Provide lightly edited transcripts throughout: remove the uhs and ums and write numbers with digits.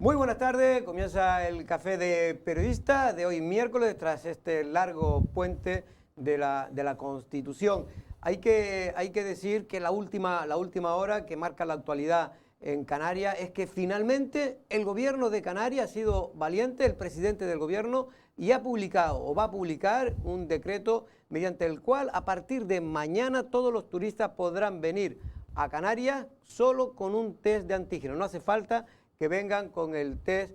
Muy buenas tardes, comienza el Café de Periodista de hoy miércoles tras este largo puente de la Constitución. Hay que decir que la última hora que marca la actualidad en Canarias es que finalmente el gobierno de Canarias ha sido valiente, el presidente del gobierno, y ha publicado o va a publicar un decreto mediante el cual a partir de mañana todos los turistas podrán venir a Canarias solo con un test de antígeno. No hace falta que vengan con el test,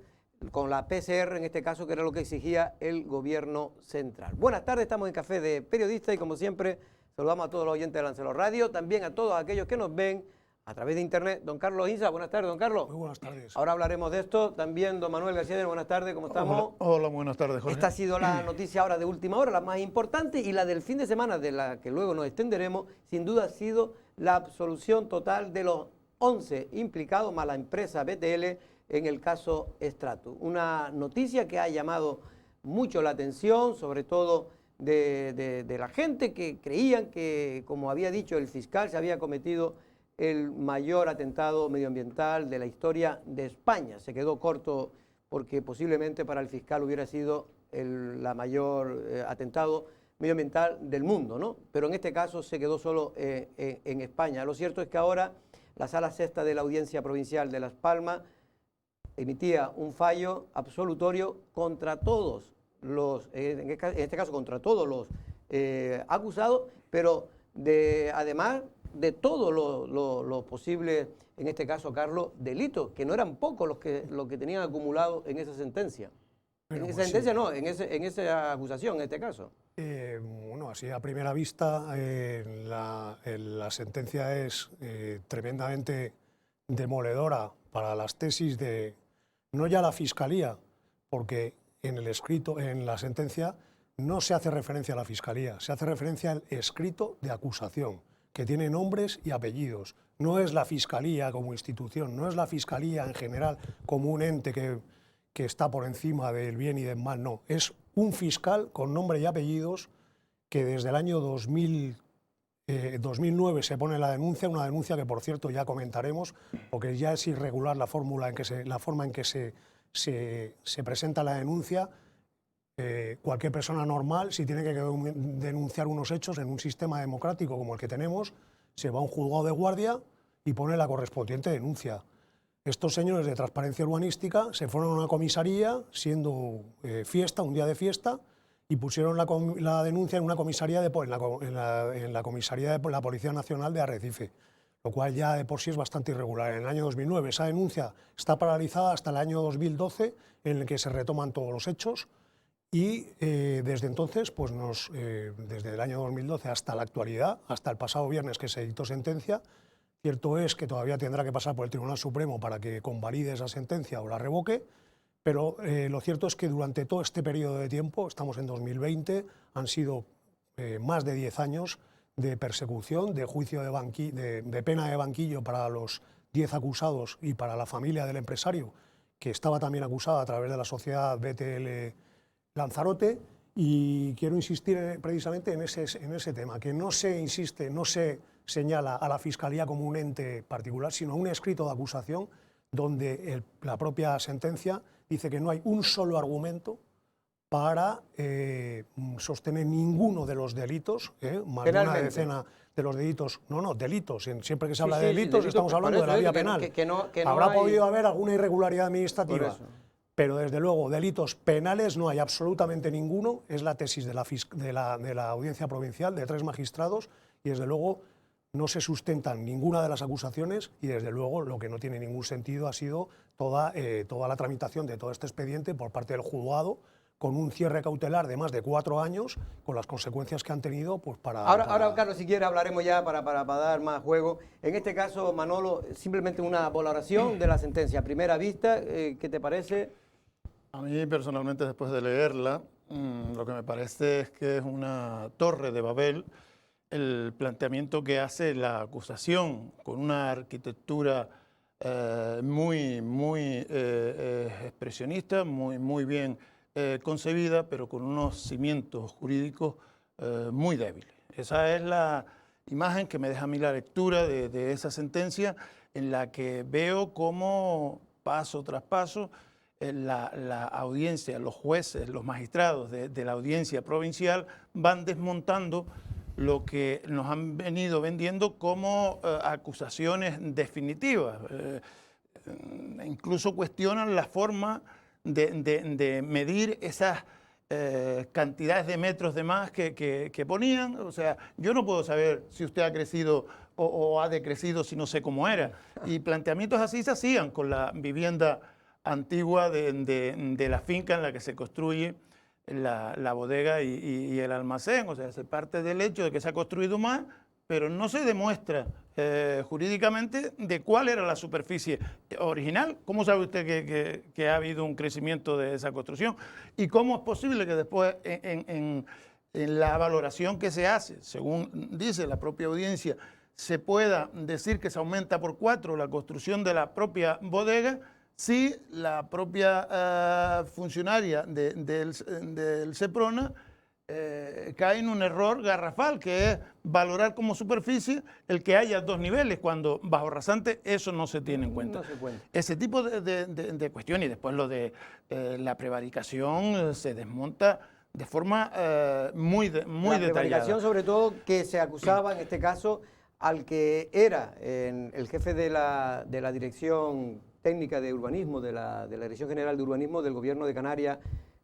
con la PCR en este caso, que era lo que exigía el gobierno central. Buenas tardes, estamos en Café de Periodista y como siempre saludamos a todos los oyentes de Lancelot Radio, también a todos aquellos que nos ven a través de internet. Don Carlos Insa, buenas tardes, don Carlos. Muy buenas tardes. Ahora hablaremos de esto. También don Manuel García, buenas tardes, ¿cómo estamos? Hola, buenas tardes, Jorge. Esta ha sido la noticia ahora de última hora, la más importante, y la del fin de semana, de la que luego nos extenderemos, sin duda ha sido la absolución total de los 11 implicados, más la empresa BTL, en el caso Stratus. Una noticia que ha llamado mucho la atención, sobre todo de la gente que creían que, como había dicho el fiscal, se había cometido el mayor atentado medioambiental de la historia de España. Se quedó corto porque posiblemente para el fiscal hubiera sido la mayor atentado medioambiental del mundo, ¿no? Pero en este caso se quedó solo en España. Lo cierto es que ahora la Sala Sexta de la Audiencia Provincial de Las Palmas emitía un fallo absolutorio contra todos los, en este caso contra todos los acusados, pero además de todos los posibles, en este caso, Carlos, delitos, que no eran pocos los que tenían acumulado en esa sentencia. En esa sentencia no, en esa acusación, en este caso. Bueno, así a primera vista, la sentencia es tremendamente demoledora para las tesis de, no ya la Fiscalía, porque en el escrito, en la sentencia, no se hace referencia a la Fiscalía, se hace referencia al escrito de acusación, que tiene nombres y apellidos. No es la Fiscalía como institución, no es la Fiscalía en general como un ente que está por encima del bien y del mal, no. Es un fiscal con nombre y apellidos que desde el año 2009 se pone la denuncia, una denuncia que, por cierto, ya comentaremos, porque ya es irregular la forma en que se presenta la denuncia. Cualquier persona normal, si tiene que denunciar unos hechos en un sistema democrático como el que tenemos, se va a un juzgado de guardia y pone la correspondiente denuncia. Estos señores de Transparencia Urbanística se fueron a una comisaría, siendo fiesta, un día de fiesta, y pusieron la denuncia en una comisaría en la comisaría de la Policía Nacional de Arrecife, lo cual ya de por sí es bastante irregular. En el año 2009 esa denuncia está paralizada hasta el año 2012, en el que se retoman todos los hechos, y desde entonces, pues desde el año 2012 hasta la actualidad, hasta el pasado viernes que se dictó sentencia, cierto es que todavía tendrá que pasar por el Tribunal Supremo para que convalide esa sentencia o la revoque, pero lo cierto es que durante todo este periodo de tiempo, estamos en 2020, han sido más de 10 años de persecución, de juicio de pena de banquillo para los 10 acusados y para la familia del empresario, que estaba también acusada a través de la sociedad BTL Lanzarote, y quiero insistir precisamente en ese tema, que no se señala a la Fiscalía como un ente particular, sino un escrito de acusación donde la propia sentencia dice que no hay un solo argumento para sostener ninguno de los delitos, más de una decena de los delitos, delitos, siempre que se habla de delitos estamos hablando de la vía penal. Habrá podido haber alguna irregularidad administrativa, pero desde luego delitos penales no hay absolutamente ninguno, es la tesis de la Audiencia Provincial de 3 magistrados, y desde luego no se sustentan ninguna de las acusaciones, y desde luego lo que no tiene ningún sentido ha sido toda la tramitación de todo este expediente por parte del juzgado, con un cierre cautelar de más de 4 años, con las consecuencias que han tenido pues Ahora, Carlos, si quiere hablaremos ya para dar más juego. En este caso, Manolo, simplemente una valoración de la sentencia a primera vista, ¿qué te parece? A mí personalmente, después de leerla, lo que me parece es que es una torre de Babel el planteamiento que hace la acusación, con una arquitectura muy expresionista, muy bien concebida, pero con unos cimientos jurídicos muy débiles. Esa es la imagen que me deja a mí la lectura de esa sentencia, en la que veo cómo paso tras paso, la audiencia, los jueces, los magistrados de la audiencia provincial van desmontando lo que nos han venido vendiendo como acusaciones definitivas. Incluso cuestionan la forma de medir esas cantidades de metros de más que ponían. O sea, yo no puedo saber si usted ha crecido o ha decrecido si no sé cómo era. Y planteamientos así se hacían con la vivienda antigua de la finca en la que se construye la bodega y el almacén. O sea, se parte del hecho de que se ha construido más, pero no se demuestra jurídicamente de cuál era la superficie original. ¿Cómo sabe usted que ha habido un crecimiento de esa construcción? ¿Y cómo es posible que después en la valoración que se hace, según dice la propia audiencia, se pueda decir que se aumenta por 4 la construcción de la propia bodega, si la propia funcionaria del Seprona cae en un error garrafal, que es valorar como superficie el que haya 2 niveles, cuando bajo rasante eso no se tiene en cuenta. No se cuenta. Ese tipo de cuestiones, y después lo de la prevaricación se desmonta de forma muy detallada. La prevaricación, sobre todo, que se acusaba en este caso al que era el jefe de la Dirección Técnica de Urbanismo, de la Dirección General de Urbanismo del Gobierno de Canarias,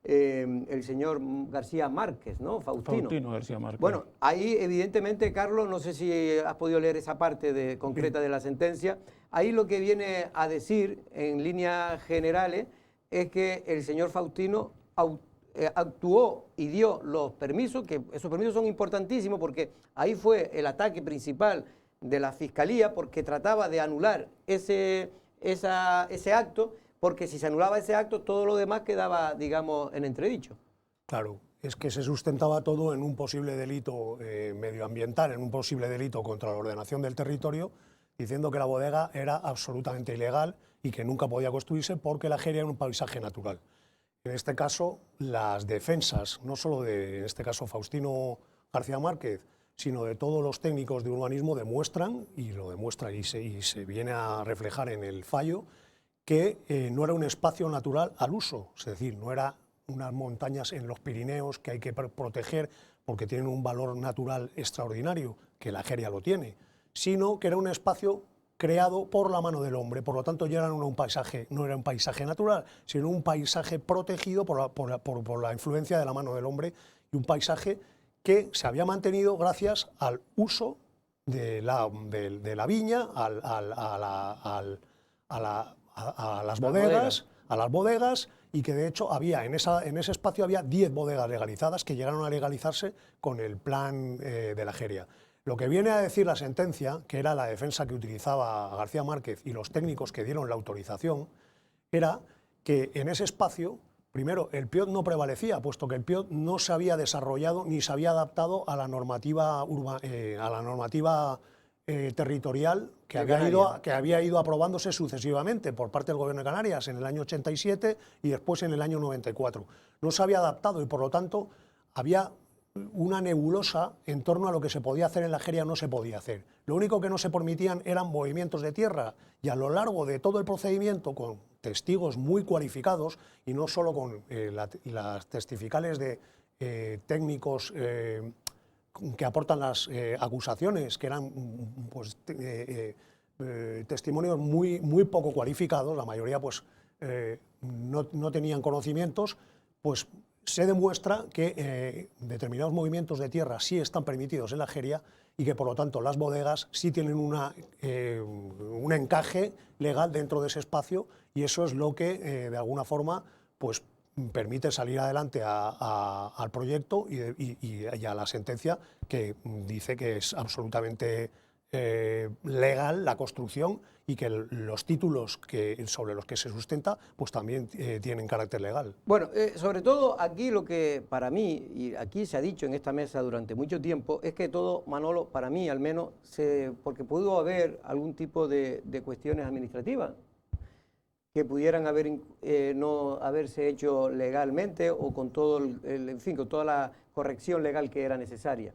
el señor García Márquez, ¿no? Faustino García Márquez. Bueno, ahí evidentemente, Carlos, no sé si has podido leer esa parte concreta de la sentencia, ahí lo que viene a decir en líneas generales es que el señor Faustino actuó y dio los permisos, que esos permisos son importantísimos porque ahí fue el ataque principal de la Fiscalía, porque trataba de anular ese acto, porque si se anulaba ese acto, todo lo demás quedaba, digamos, en entredicho. Claro, es que se sustentaba todo en un posible delito medioambiental, en un posible delito contra la ordenación del territorio, diciendo que la bodega era absolutamente ilegal y que nunca podía construirse porque la Jeria era un paisaje natural. En este caso, las defensas, no solo de, en este caso, Faustino García Márquez, sino de todos los técnicos de urbanismo, demuestran, y lo demuestra y se viene a reflejar en el fallo, que no era un espacio natural al uso, es decir, no era unas montañas en los Pirineos que hay que proteger porque tienen un valor natural extraordinario, que la Jeria lo tiene, sino que era un espacio creado por la mano del hombre, por lo tanto ya no era un paisaje natural, sino un paisaje protegido por la influencia de la mano del hombre, y un paisaje que se había mantenido gracias al uso de la viña, a las bodegas, y que de hecho había en ese espacio había 10 bodegas legalizadas que llegaron a legalizarse con el plan de la Jeria. Lo que viene a decir la sentencia, que era la defensa que utilizaba García Márquez y los técnicos que dieron la autorización, era que en ese espacio, primero, el PIOT no prevalecía, puesto que el PIOT no se había desarrollado ni se había adaptado a la normativa territorial que había ido aprobándose sucesivamente por parte del Gobierno de Canarias en el año 87 y después en el año 94. No se había adaptado y, por lo tanto, había una nebulosa en torno a lo que se podía hacer en la Jeria. No se podía hacer. Lo único que no se permitían eran movimientos de tierra, y a lo largo de todo el procedimiento, con testigos muy cualificados, y no solo con las testificales de técnicos que aportan las acusaciones, que eran pues, testimonios muy poco cualificados, la mayoría pues, no tenían conocimientos, pues se demuestra que determinados movimientos de tierra sí están permitidos en la Jeria y que, por lo tanto, las bodegas sí tienen un encaje legal dentro de ese espacio, y eso es lo que, de alguna forma, pues, permite salir adelante al proyecto y a la sentencia, que dice que es absolutamente legal la construcción y que los títulos sobre los que se sustenta pues también tienen carácter legal. Bueno, sobre todo aquí lo que para mí, y aquí se ha dicho en esta mesa durante mucho tiempo, es que todo, Manolo, para mí al menos, porque pudo haber algún tipo de cuestiones administrativas que pudieran no haberse hecho legalmente o con todo en fin, con toda la corrección legal que era necesaria.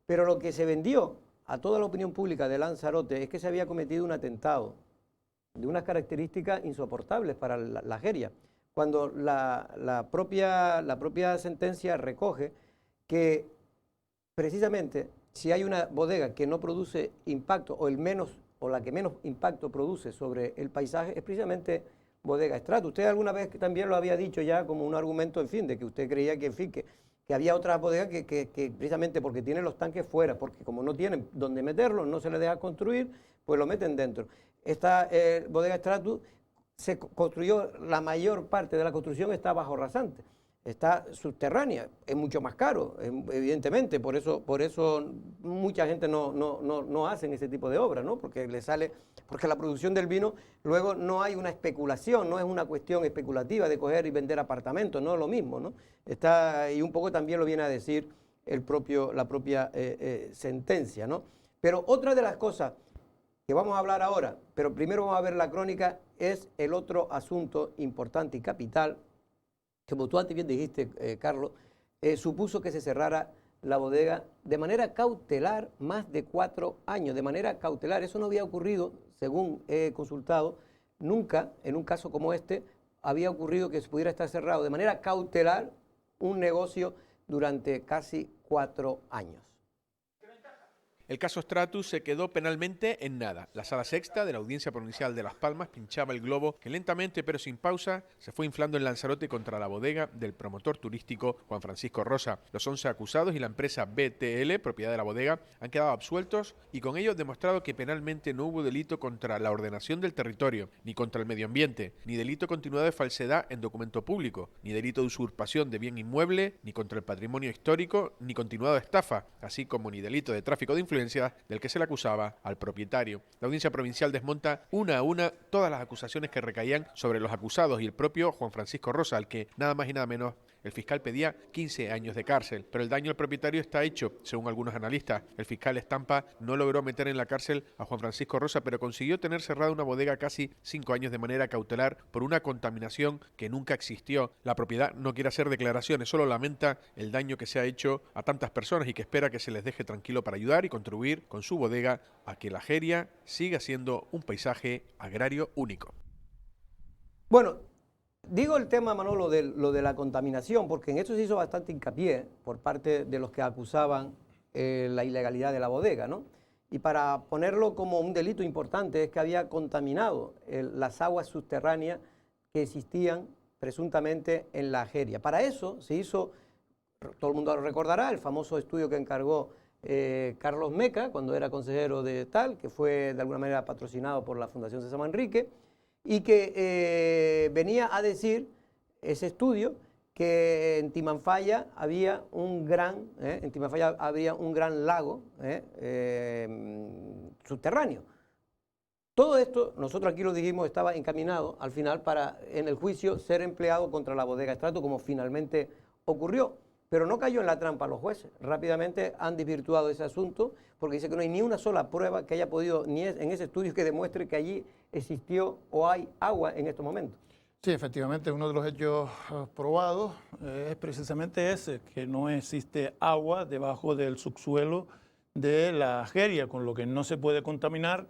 Pero lo que se vendió a toda la opinión pública de Lanzarote es que se había cometido un atentado de unas características insoportables para la Jeria. Cuando la propia sentencia recoge que precisamente si hay una bodega que no produce impacto o la que menos impacto produce sobre el paisaje es precisamente Bodega Stratus. Usted alguna vez también lo había dicho ya como un argumento, en fin, de que usted creía que, en fin, que había otras bodegas que precisamente porque tienen los tanques fuera, porque como no tienen donde meterlos, no se les deja construir, pues lo meten dentro. Esta Bodega Stratus se construyó, la mayor parte de la construcción está bajo rasante, está subterránea, es mucho más caro, evidentemente, por eso mucha gente no hace ese tipo de obras, ¿no? Porque la producción del vino luego no hay una especulación, no es una cuestión especulativa de coger y vender apartamentos, no es lo mismo, ¿no? Y un poco también lo viene a decir la propia sentencia, ¿no? Pero otra de las cosas que vamos a hablar ahora, pero primero vamos a ver la crónica, es el otro asunto importante y capital, que como tú antes bien dijiste, Carlos, supuso que se cerrara la bodega de manera cautelar más de 4 años, de manera cautelar. Eso no había ocurrido, según he consultado, nunca en un caso como este había ocurrido que se pudiera estar cerrado de manera cautelar un negocio durante casi 4 años. El caso Stratus se quedó penalmente en nada. La Sala Sexta de la Audiencia Provincial de Las Palmas pinchaba el globo que lentamente pero sin pausa se fue inflando en Lanzarote contra la bodega del promotor turístico Juan Francisco Rosa. Los 11 acusados y la empresa BTL, propiedad de la bodega, han quedado absueltos y con ello demostrado que penalmente no hubo delito contra la ordenación del territorio, ni contra el medio ambiente, ni delito continuado de falsedad en documento público, ni delito de usurpación de bien inmueble, ni contra el patrimonio histórico, ni continuado de estafa, así como ni delito de tráfico de influencia del que se le acusaba al propietario. La Audiencia Provincial desmonta una a una todas las acusaciones que recaían sobre los acusados y el propio Juan Francisco Rosa, al que nada más y nada menos el fiscal pedía 15 años de cárcel. Pero el daño al propietario está hecho, según algunos analistas. El fiscal Estampa no logró meter en la cárcel a Juan Francisco Rosa, pero consiguió tener cerrada una bodega casi 5 años de manera cautelar por una contaminación que nunca existió. La propiedad no quiere hacer declaraciones, solo lamenta el daño que se ha hecho a tantas personas y que espera que se les deje tranquilo para ayudar y contribuir con su bodega a que la Jeria siga siendo un paisaje agrario único. Bueno, digo el tema, Manolo, de lo de la contaminación, porque en eso se hizo bastante hincapié por parte de los que acusaban la ilegalidad de la bodega, ¿no? Y para ponerlo como un delito importante es que había contaminado las aguas subterráneas que existían presuntamente en la Jeria. Para eso se hizo, todo el mundo lo recordará, el famoso estudio que encargó Carlos Meca cuando era consejero de tal, que fue de alguna manera patrocinado por la Fundación César Manrique, y que venía a decir ese estudio que en Timanfaya había un gran lago subterráneo. Todo esto, nosotros aquí lo dijimos, estaba encaminado al final para en el juicio ser empleado contra la bodega Stratus, como finalmente ocurrió. Pero no cayó en la trampa los jueces. Rápidamente han desvirtuado ese asunto porque dice que no hay ni una sola prueba que haya podido, ni en ese estudio, que demuestre que allí existió o hay agua en estos momentos. Sí, efectivamente, uno de los hechos probados es precisamente ese, que no existe agua debajo del subsuelo de la Jeria, con lo que no se puede contaminar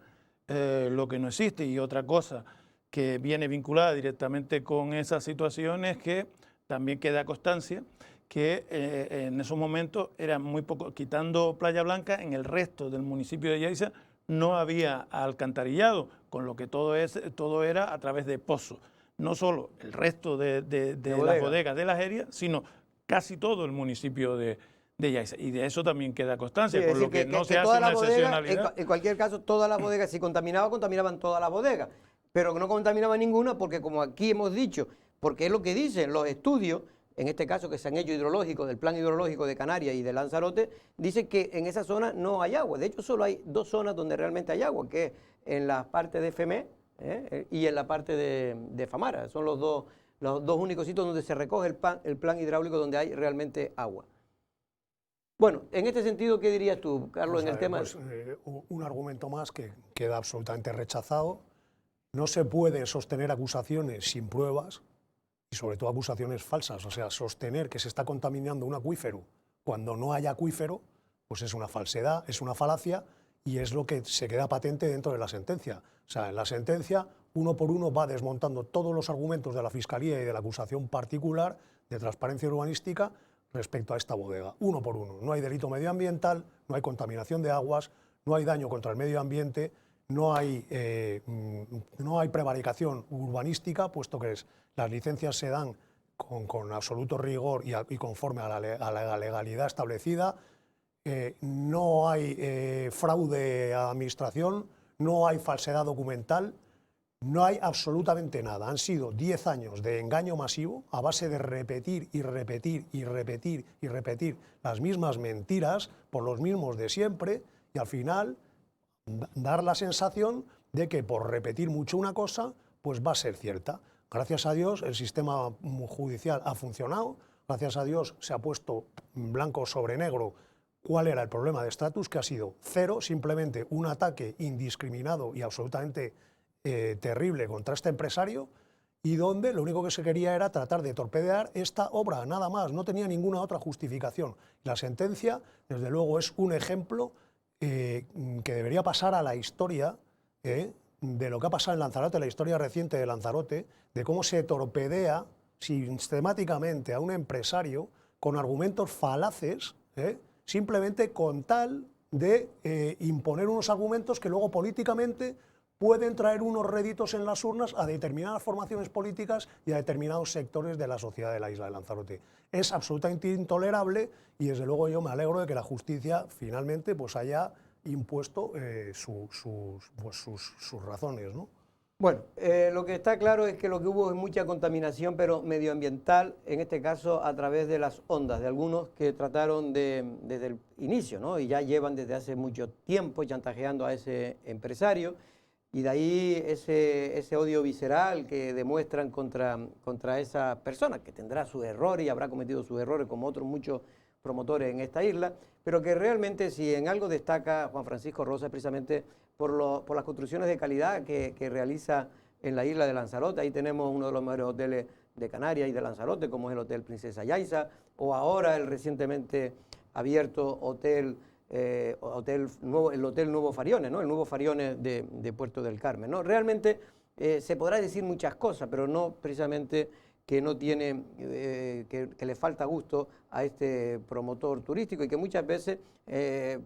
lo que no existe. Y otra cosa que viene vinculada directamente con esa situación es que también queda constancia que en esos momentos era muy poco, quitando Playa Blanca, en el resto del municipio de Yaiza no había alcantarillado, con lo que todo era a través de pozos. No solo el resto de las bodegas de la Jeria, sino casi todo el municipio de Yaiza. Y de eso también queda constancia, sí, por lo que no se hace una excepcionalidad. En cualquier caso, todas las bodegas, si contaminaban todas las bodegas, pero no contaminaban ninguna porque, como aquí hemos dicho, porque es lo que dicen los estudios, en este caso que se han hecho hidrológicos, del plan hidrológico de Canarias y de Lanzarote, dice que en esa zona no hay agua. De hecho, solo hay 2 zonas donde realmente hay agua, que es en la parte de Femé y en la parte de Famara. Son los dos únicos sitios donde se recoge el plan hidráulico donde hay realmente agua. Bueno, en este sentido, ¿qué dirías tú, Carlos, en el tema? Pues, un argumento más que queda absolutamente rechazado. No se puede sostener acusaciones sin pruebas, y sobre todo acusaciones falsas. O sea, sostener que se está contaminando un acuífero cuando no hay acuífero, pues es una falsedad, es una falacia, y es lo que se queda patente dentro de la sentencia. O sea, en la sentencia uno por uno va desmontando todos los argumentos de la Fiscalía y de la acusación particular de transparencia urbanística respecto a esta bodega, uno por uno. No hay delito medioambiental, no hay contaminación de aguas, no hay daño contra el medio ambiente, no hay prevaricación urbanística, puesto que las licencias se dan con absoluto rigor y conforme a la legalidad establecida. No hay fraude a administración, no hay falsedad documental, no hay absolutamente nada. Han sido 10 años de engaño masivo a base de repetir y repetir y repetir y repetir las mismas mentiras por los mismos de siempre y al final dar la sensación de que por repetir mucho una cosa pues va a ser cierta. Gracias a Dios el sistema judicial ha funcionado, gracias a Dios se ha puesto blanco sobre negro cuál era el problema de Stratus, que ha sido cero, simplemente un ataque indiscriminado y absolutamente terrible contra este empresario, y donde lo único que se quería era tratar de torpedear esta obra, nada más, no tenía ninguna otra justificación. La sentencia, desde luego, es un ejemplo que debería pasar a la historia de lo que ha pasado en Lanzarote, la historia reciente de Lanzarote, de cómo se torpedea sistemáticamente a un empresario con argumentos falaces, simplemente con tal de imponer unos argumentos que luego políticamente pueden traer unos réditos en las urnas a determinadas formaciones políticas y a determinados sectores de la sociedad de la isla de Lanzarote. Es absolutamente intolerable y desde luego yo me alegro de que la justicia finalmente pues haya impuesto sus razones, ¿no? Bueno, lo que está claro es que lo que hubo es mucha contaminación, pero medioambiental, en este caso a través de las ondas, de algunos que trataron desde el inicio, ¿no? Y ya llevan desde hace mucho tiempo chantajeando a ese empresario. Y de ahí ese odio visceral que demuestran contra esa persona, que tendrá sus errores y habrá cometido sus errores como otros muchos promotores en esta isla, pero que realmente si en algo destaca Juan Francisco Rosa es precisamente por las construcciones de calidad que realiza en la isla de Lanzarote. Ahí tenemos uno de los mejores hoteles de Canarias y de Lanzarote, como es el Hotel Princesa Yaiza, o ahora el recientemente abierto Hotel Nuevo Fariones, ¿no? El Nuevo Fariones de Puerto del Carmen, ¿no? Realmente se podrá decir muchas cosas, pero no precisamente que no tiene, que le falta gusto a este promotor turístico y que muchas veces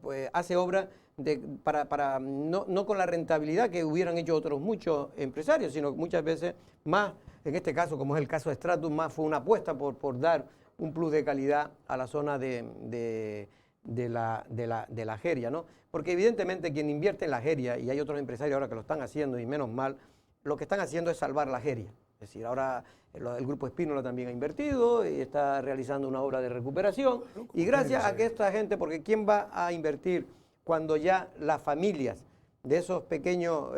pues hace obras no con la rentabilidad que hubieran hecho otros muchos empresarios, sino muchas veces más, en este caso, como es el caso de Stratus, más fue una apuesta por dar un plus de calidad a la zona de la Jeria, ¿no? Porque evidentemente quien invierte en la Jeria, y hay otros empresarios ahora que lo están haciendo y menos mal, lo que están haciendo es salvar la Jeria. Es decir, ahora el Grupo Espínola también ha invertido y está realizando una obra de recuperación. Y gracias a que esta gente, porque ¿quién va a invertir cuando ya las familias de esos pequeños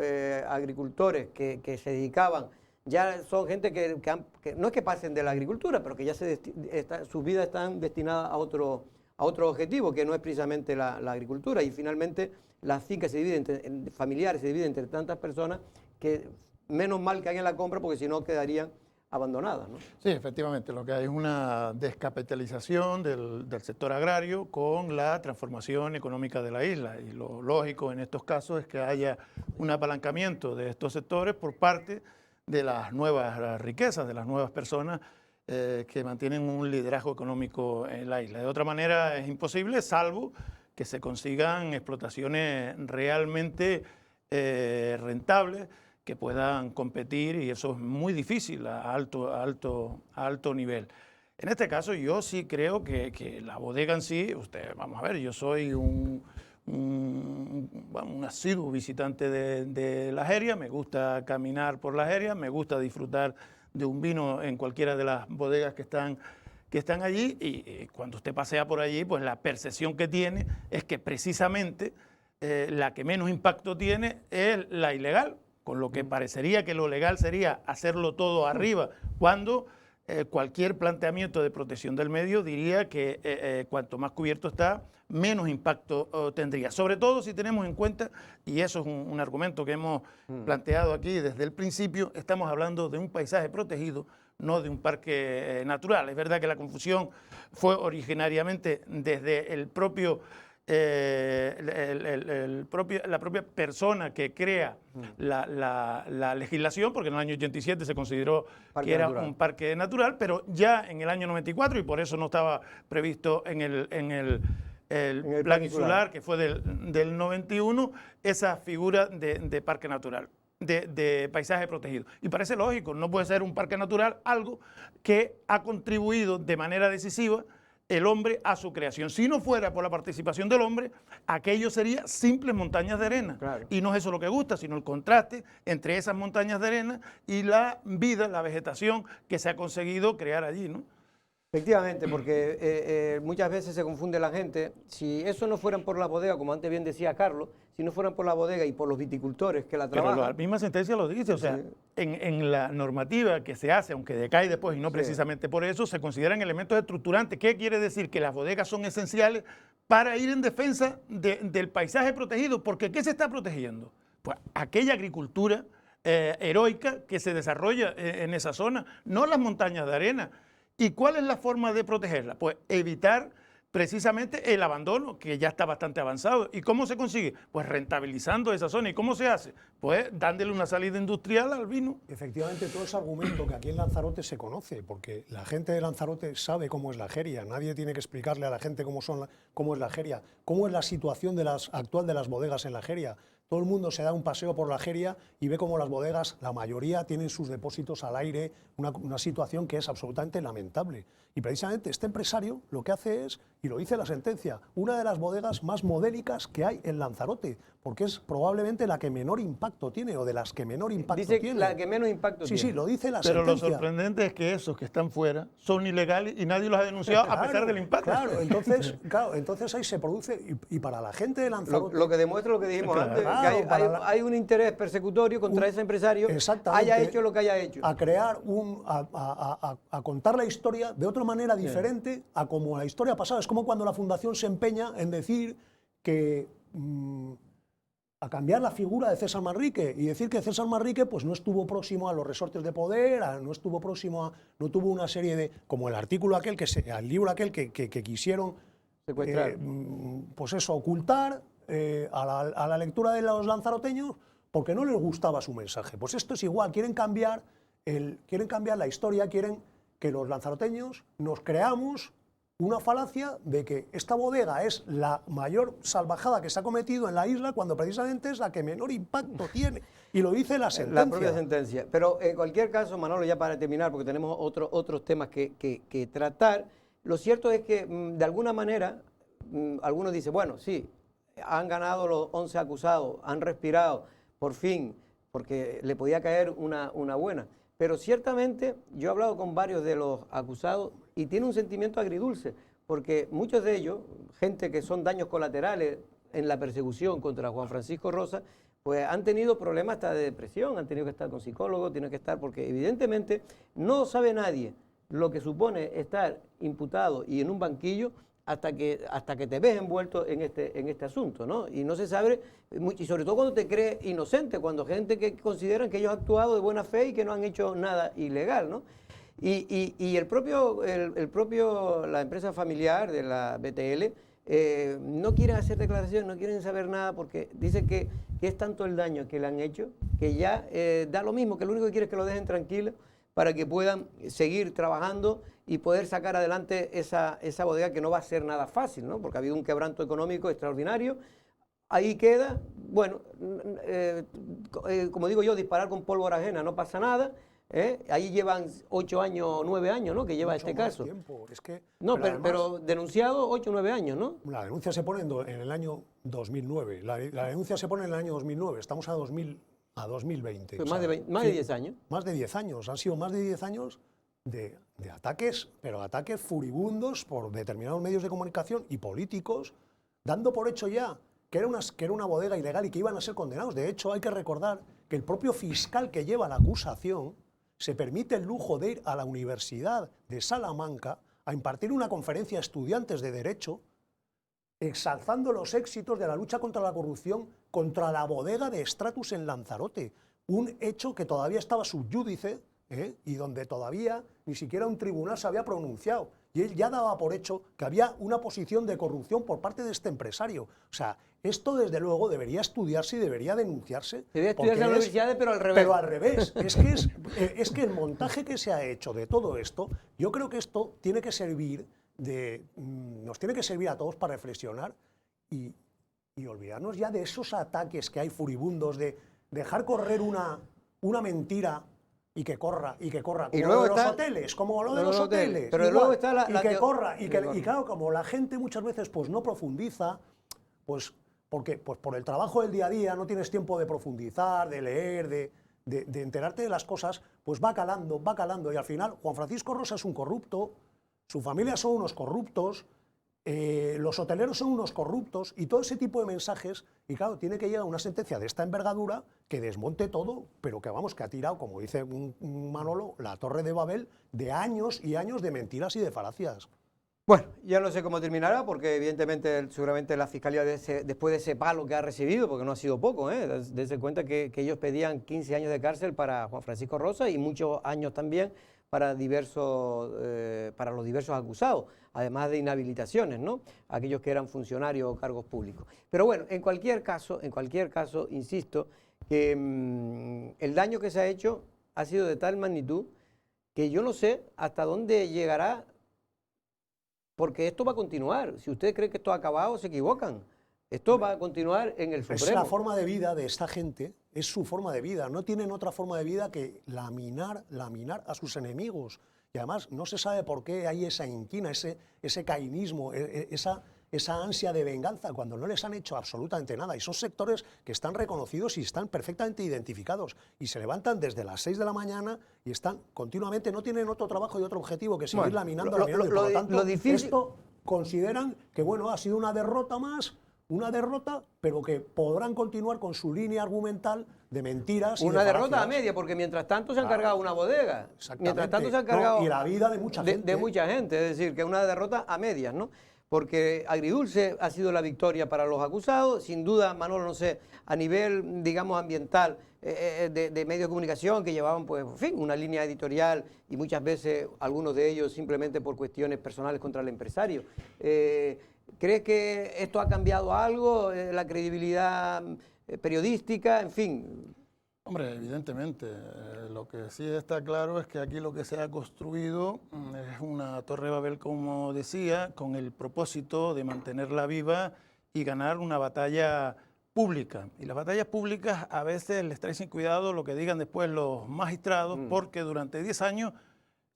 agricultores que se dedicaban, ya son gente que no es que pasen de la agricultura, pero que ya sus vidas están destinadas a otro objetivo, que no es precisamente la agricultura, y finalmente las fincas se dividen familiares se dividen entre tantas personas que menos mal que alguien la compra, porque si no quedarían abandonadas, ¿no? Sí, efectivamente, lo que hay es una descapitalización del sector agrario con la transformación económica de la isla, y lo lógico en estos casos es que haya un apalancamiento de estos sectores por parte de las nuevas riquezas, de las nuevas personas que mantienen un liderazgo económico en la isla. De otra manera es imposible, salvo que se consigan explotaciones realmente rentables que puedan competir, y eso es muy difícil a alto nivel. En este caso yo sí creo que la bodega en sí, vamos a ver, yo soy un asiduo visitante de la Jeria, me gusta caminar por la Jeria, me gusta disfrutar de un vino en cualquiera de las bodegas que están allí, y cuando usted pasea por allí, pues la percepción que tiene es que precisamente la que menos impacto tiene es la ilegal, con lo que parecería que lo legal sería hacerlo todo arriba, cuando cualquier planteamiento de protección del medio diría que cuanto más cubierto está, menos impacto tendría. Sobre todo si tenemos en cuenta, y eso es un argumento que hemos planteado aquí desde el principio, estamos hablando de un paisaje protegido, no de un parque natural. Es verdad que la confusión fue originariamente desde el propio la propia persona que crea la legislación, porque en el año 87 se consideró que era un parque natural, pero ya en el año 94, y por eso no estaba previsto en el plan insular, que fue del 91, esa figura de parque natural, de paisaje protegido. Y parece lógico, no puede ser un parque natural algo que ha contribuido de manera decisiva el hombre a su creación. Si no fuera por la participación del hombre, aquello sería simples montañas de arena. Claro. Y no es eso lo que gusta, sino el contraste entre esas montañas de arena y la vida, la vegetación que se ha conseguido crear allí, ¿no? Efectivamente, porque muchas veces se confunde la gente. Si eso no fueran por la bodega, como antes bien decía Carlos, si no fueran por la bodega y por los viticultores que la trabajan... Pero la misma sentencia lo dice, o sea, sí. en la normativa que se hace, aunque decae después y no precisamente por eso, se consideran elementos estructurantes. ¿Qué quiere decir? Que las bodegas son esenciales para ir en defensa del paisaje protegido. Porque ¿qué se está protegiendo? Pues aquella agricultura heroica que se desarrolla en esa zona, no las montañas de arena. ¿Y cuál es la forma de protegerla? Pues evitar precisamente el abandono, que ya está bastante avanzado. ¿Y cómo se consigue? Pues rentabilizando esa zona. ¿Y cómo se hace? Pues dándole una salida industrial al vino. Efectivamente, todo ese argumento que aquí en Lanzarote se conoce, porque la gente de Lanzarote sabe cómo es la jeria. Nadie tiene que explicarle a la gente cómo es la jeria, cómo es la situación actual de las bodegas en la jeria. Todo el mundo se da un paseo por la jeria y ve cómo las bodegas, la mayoría, tienen sus depósitos al aire, una situación que es absolutamente lamentable. Y precisamente este empresario lo que hace es, y lo dice la sentencia, una de las bodegas más modélicas que hay en Lanzarote, porque es probablemente la que menor impacto tiene, o de las que menor impacto tiene. Dice la que menos impacto tiene. Sí, lo dice la Pero sentencia. lo sorprendente es que esos que están fuera son ilegales y nadie los ha denunciado a pesar del impacto. Claro, entonces ahí se produce, y para la gente de Lanzarote... Lo que demuestra lo que dijimos antes, que hay un interés persecutorio contra ese empresario, haya hecho lo que haya hecho. A crear a contar la historia de otra manera diferente a como la historia ha pasado. Es como cuando la Fundación se empeña en decir que... a cambiar la figura de César Manrique y decir que César Manrique pues, no estuvo próximo a los resortes de poder, no tuvo una serie de... como el artículo aquel, el libro aquel que quisieron Secuestrar. Pues eso, ocultar a la lectura de los lanzaroteños porque no les gustaba su mensaje. Pues esto es igual, quieren cambiar la historia, quieren que los lanzaroteños nos creamos una falacia de que esta bodega es la mayor salvajada que se ha cometido en la isla cuando precisamente es la que menor impacto tiene. Y lo dice la sentencia. La propia sentencia. Pero en cualquier caso, Manolo, ya para terminar, porque tenemos otros temas que tratar, lo cierto es que de alguna manera, algunos dicen, bueno, sí, han ganado los 11 acusados, han respirado, por fin, porque le podía caer una buena. Pero ciertamente yo he hablado con varios de los acusados y tiene un sentimiento agridulce, porque muchos de ellos, gente que son daños colaterales en la persecución contra Juan Francisco Rosa, pues han tenido problemas hasta de depresión, han tenido que estar con psicólogos, tienen que estar, porque evidentemente no sabe nadie lo que supone estar imputado y en un banquillo hasta que te ves envuelto en este asunto, ¿no? Y no se sabe, y sobre todo cuando te crees inocente, cuando gente que consideran que ellos han actuado de buena fe y que no han hecho nada ilegal, ¿no? Y la empresa familiar de la BTL no quieren hacer declaraciones, no quieren saber nada porque dicen que es tanto el daño que le han hecho que ya da lo mismo, que lo único que quieren es que lo dejen tranquilo para que puedan seguir trabajando y poder sacar adelante esa bodega, que no va a ser nada fácil, ¿no? Porque ha habido un quebranto económico extraordinario. Ahí queda, bueno, como digo yo, disparar con pólvora ajena, no pasa nada. Ahí llevan 8 años o 9 años, ¿no?, que lleva este caso. Es que, no, pero denunciado 8 o 9 años, ¿no? La denuncia se pone en el año 2009. La denuncia se pone en el año 2009. Estamos a 2020. Pues más de 10 años. Más de 10 años. Han sido más de 10 años de ataques, pero ataques furibundos por determinados medios de comunicación y políticos, dando por hecho ya que era una bodega ilegal y que iban a ser condenados. De hecho, hay que recordar que el propio fiscal que lleva la acusación se permite el lujo de ir a la Universidad de Salamanca a impartir una conferencia a estudiantes de Derecho exalzando los éxitos de la lucha contra la corrupción contra la bodega de Stratus en Lanzarote, un hecho que todavía estaba sub iudice y donde todavía ni siquiera un tribunal se había pronunciado. y él ya daba por hecho que había una posición de corrupción por parte de este empresario. O sea, esto desde luego debería estudiarse y debería denunciarse. Debería estudiarse en las universidades, pero al revés. Pero al revés. Es que el montaje que se ha hecho de todo esto, yo creo que esto tiene que servir nos tiene que servir a todos para reflexionar y olvidarnos ya de esos ataques que hay furibundos, de dejar correr una mentira y que corra, como y luego lo de los hoteles, como lo de los hoteles. Pero igual, luego está y que corra, y claro, como la gente muchas veces pues no profundiza, pues porque pues por el trabajo del día a día no tienes tiempo de profundizar, de leer, de enterarte de las cosas, pues va calando, y al final Juan Francisco Rosa es un corrupto, su familia son unos corruptos, los hoteleros son unos corruptos, y todo ese tipo de mensajes, y claro, tiene que llegar una sentencia de esta envergadura que desmonte todo, pero que vamos, que ha tirado, como dice un Manolo, la Torre de Babel de años y años de mentiras y de falacias. Bueno, ya no sé cómo terminará, porque evidentemente seguramente la Fiscalía después de ese palo que ha recibido, porque no ha sido poco, dése cuenta que ellos pedían 15 años de cárcel para Juan Francisco Rosa y muchos años también para los diversos acusados, además de inhabilitaciones, ¿no? Aquellos que eran funcionarios o cargos públicos. Pero bueno, en cualquier caso, insisto, que el daño que se ha hecho ha sido de tal magnitud que yo no sé hasta dónde llegará, porque esto va a continuar. Si usted cree que esto ha acabado, se equivocan. Esto va a continuar en el Supremo. Es la forma de vida de esta gente, es su forma de vida. No tienen otra forma de vida que laminar a sus enemigos. Y además no se sabe por qué hay esa inquina, ese caínismo, esa ansia de venganza, cuando no les han hecho absolutamente nada. Y son sectores que están reconocidos y están perfectamente identificados. Y se levantan desde las 6 de la mañana y están continuamente, no tienen otro trabajo y otro objetivo que seguir laminando. Y por lo tanto, esto consideran que bueno, ha sido una derrota más, pero que podrán continuar con su línea argumental de mentiras. Una derrota a media, porque mientras tanto se han cargado una bodega. Mientras tanto se han cargado y la vida de mucha gente. De mucha gente, es decir, que es una derrota a medias, ¿no? Porque agridulce ha sido la victoria para los acusados, sin duda, Manolo, no sé, a nivel, digamos, ambiental, de medios de comunicación que llevaban, pues, en fin, una línea editorial y muchas veces algunos de ellos simplemente por cuestiones personales contra el empresario. ¿Crees que esto ha cambiado algo, la credibilidad periodística, en fin? Hombre, evidentemente, lo que sí está claro es que aquí lo que se ha construido es una Torre Babel, como decía, con el propósito de mantenerla viva y ganar una batalla pública. Y las batallas públicas a veces les trae sin cuidado lo que digan después los magistrados, porque durante 10 años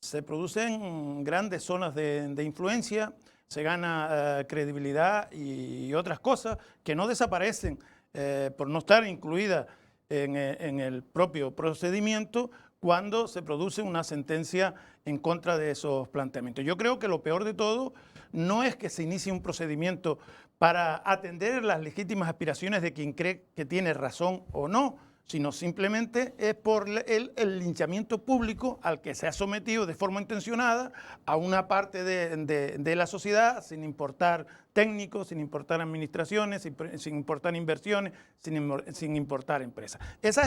se producen grandes zonas de influencia, se gana credibilidad y otras cosas que no desaparecen por no estar incluidas en el propio procedimiento cuando se produce una sentencia en contra de esos planteamientos. Yo creo que lo peor de todo no es que se inicie un procedimiento para atender las legítimas aspiraciones de quien cree que tiene razón o no, sino simplemente es por el linchamiento público al que se ha sometido de forma intencionada a una parte de la sociedad, sin importar técnicos, sin importar administraciones, sin importar inversiones, sin importar empresas. Ese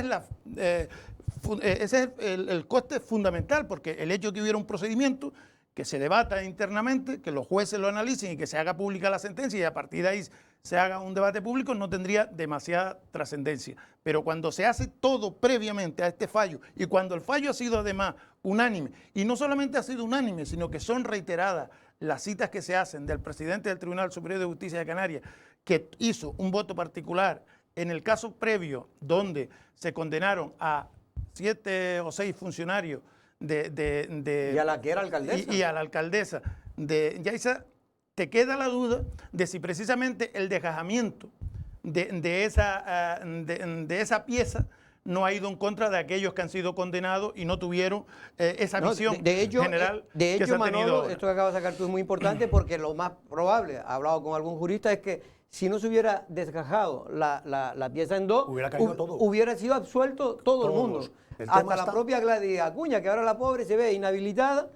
es el coste fundamental, porque el hecho de que hubiera un procedimiento que se debata internamente, que los jueces lo analicen y que se haga pública la sentencia y a partir de ahí se haga un debate público, no tendría demasiada trascendencia. Pero cuando se hace todo previamente a este fallo y cuando el fallo ha sido además unánime, y no solamente ha sido unánime, sino que son reiteradas las citas que se hacen del presidente del Tribunal Superior de Justicia de Canarias, que hizo un voto particular en el caso previo donde se condenaron a 7 o 6 funcionarios y a la que era alcaldesa. Y a la alcaldesa de Yaiza, te queda la duda de si precisamente el desgajamiento de esa pieza no ha ido en contra de aquellos que han sido condenados y no tuvieron esa visión general de hecho, que se ha tenido Manolo, ahora. esto que acabas de sacar tú es muy importante porque lo más probable, he hablado con algún jurista, es que si no se hubiera desgajado la pieza en dos, hubiera sido absuelto todo el mundo. Hasta la propia Gladys Acuña, que ahora la pobre se ve inhabilitada,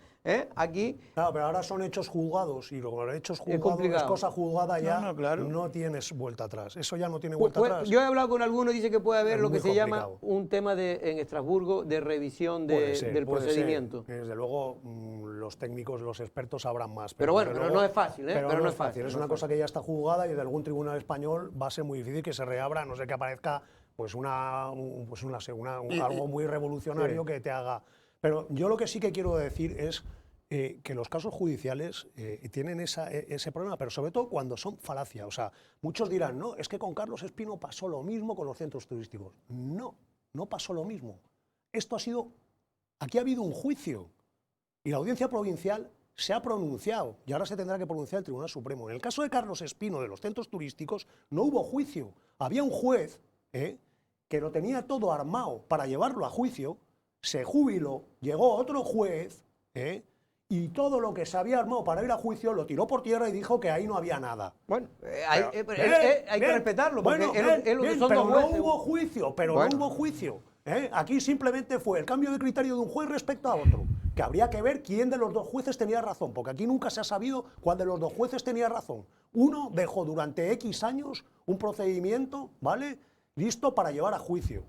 aquí. Claro, pero ahora son hechos juzgados y los hechos juzgados complicado. es cosa juzgada ya, claro. no tienes vuelta atrás. Eso ya no tiene vuelta atrás. Yo he hablado con algunos, dice que puede haber Es lo que muy se llama complicado. un tema en Estrasburgo de revisión Puede ser, del puede procedimiento. ser. Desde luego, los técnicos, los expertos sabrán más. Pero bueno, desde pero luego- no es fácil, ¿eh? Pero no es fácil. no Es es una fácil. cosa que ya está juzgada y de algún tribunal español va a ser muy difícil que se reabra, a no ser que aparezca pues algo muy revolucionario que te haga. Pero yo lo que sí que quiero decir es que los casos judiciales tienen ese problema, pero sobre todo cuando son falacia. O sea, muchos dirán, no, es que con Carlos Espino pasó lo mismo con los centros turísticos. No, no pasó lo mismo. Aquí ha habido un juicio y la Audiencia Provincial se ha pronunciado y ahora se tendrá que pronunciar el Tribunal Supremo. En el caso de Carlos Espino de los centros turísticos no hubo juicio. Había un juez que lo tenía todo armado para llevarlo a juicio, se jubiló, llegó otro juez y todo lo que se había armado para ir a juicio lo tiró por tierra y dijo que ahí no había nada. Bueno, hay que Bien, respetarlo, porque bueno, es lo que bien, son pero dos no jueces. hubo juicio, Bueno. no hubo juicio. Aquí simplemente fue el cambio de criterio de un juez respecto a otro, que habría que ver quién de los dos jueces tenía razón, porque aquí nunca se ha sabido cuál de los dos jueces tenía razón. Uno dejó durante X años un procedimiento, ¿vale?, listo para llevar a juicio.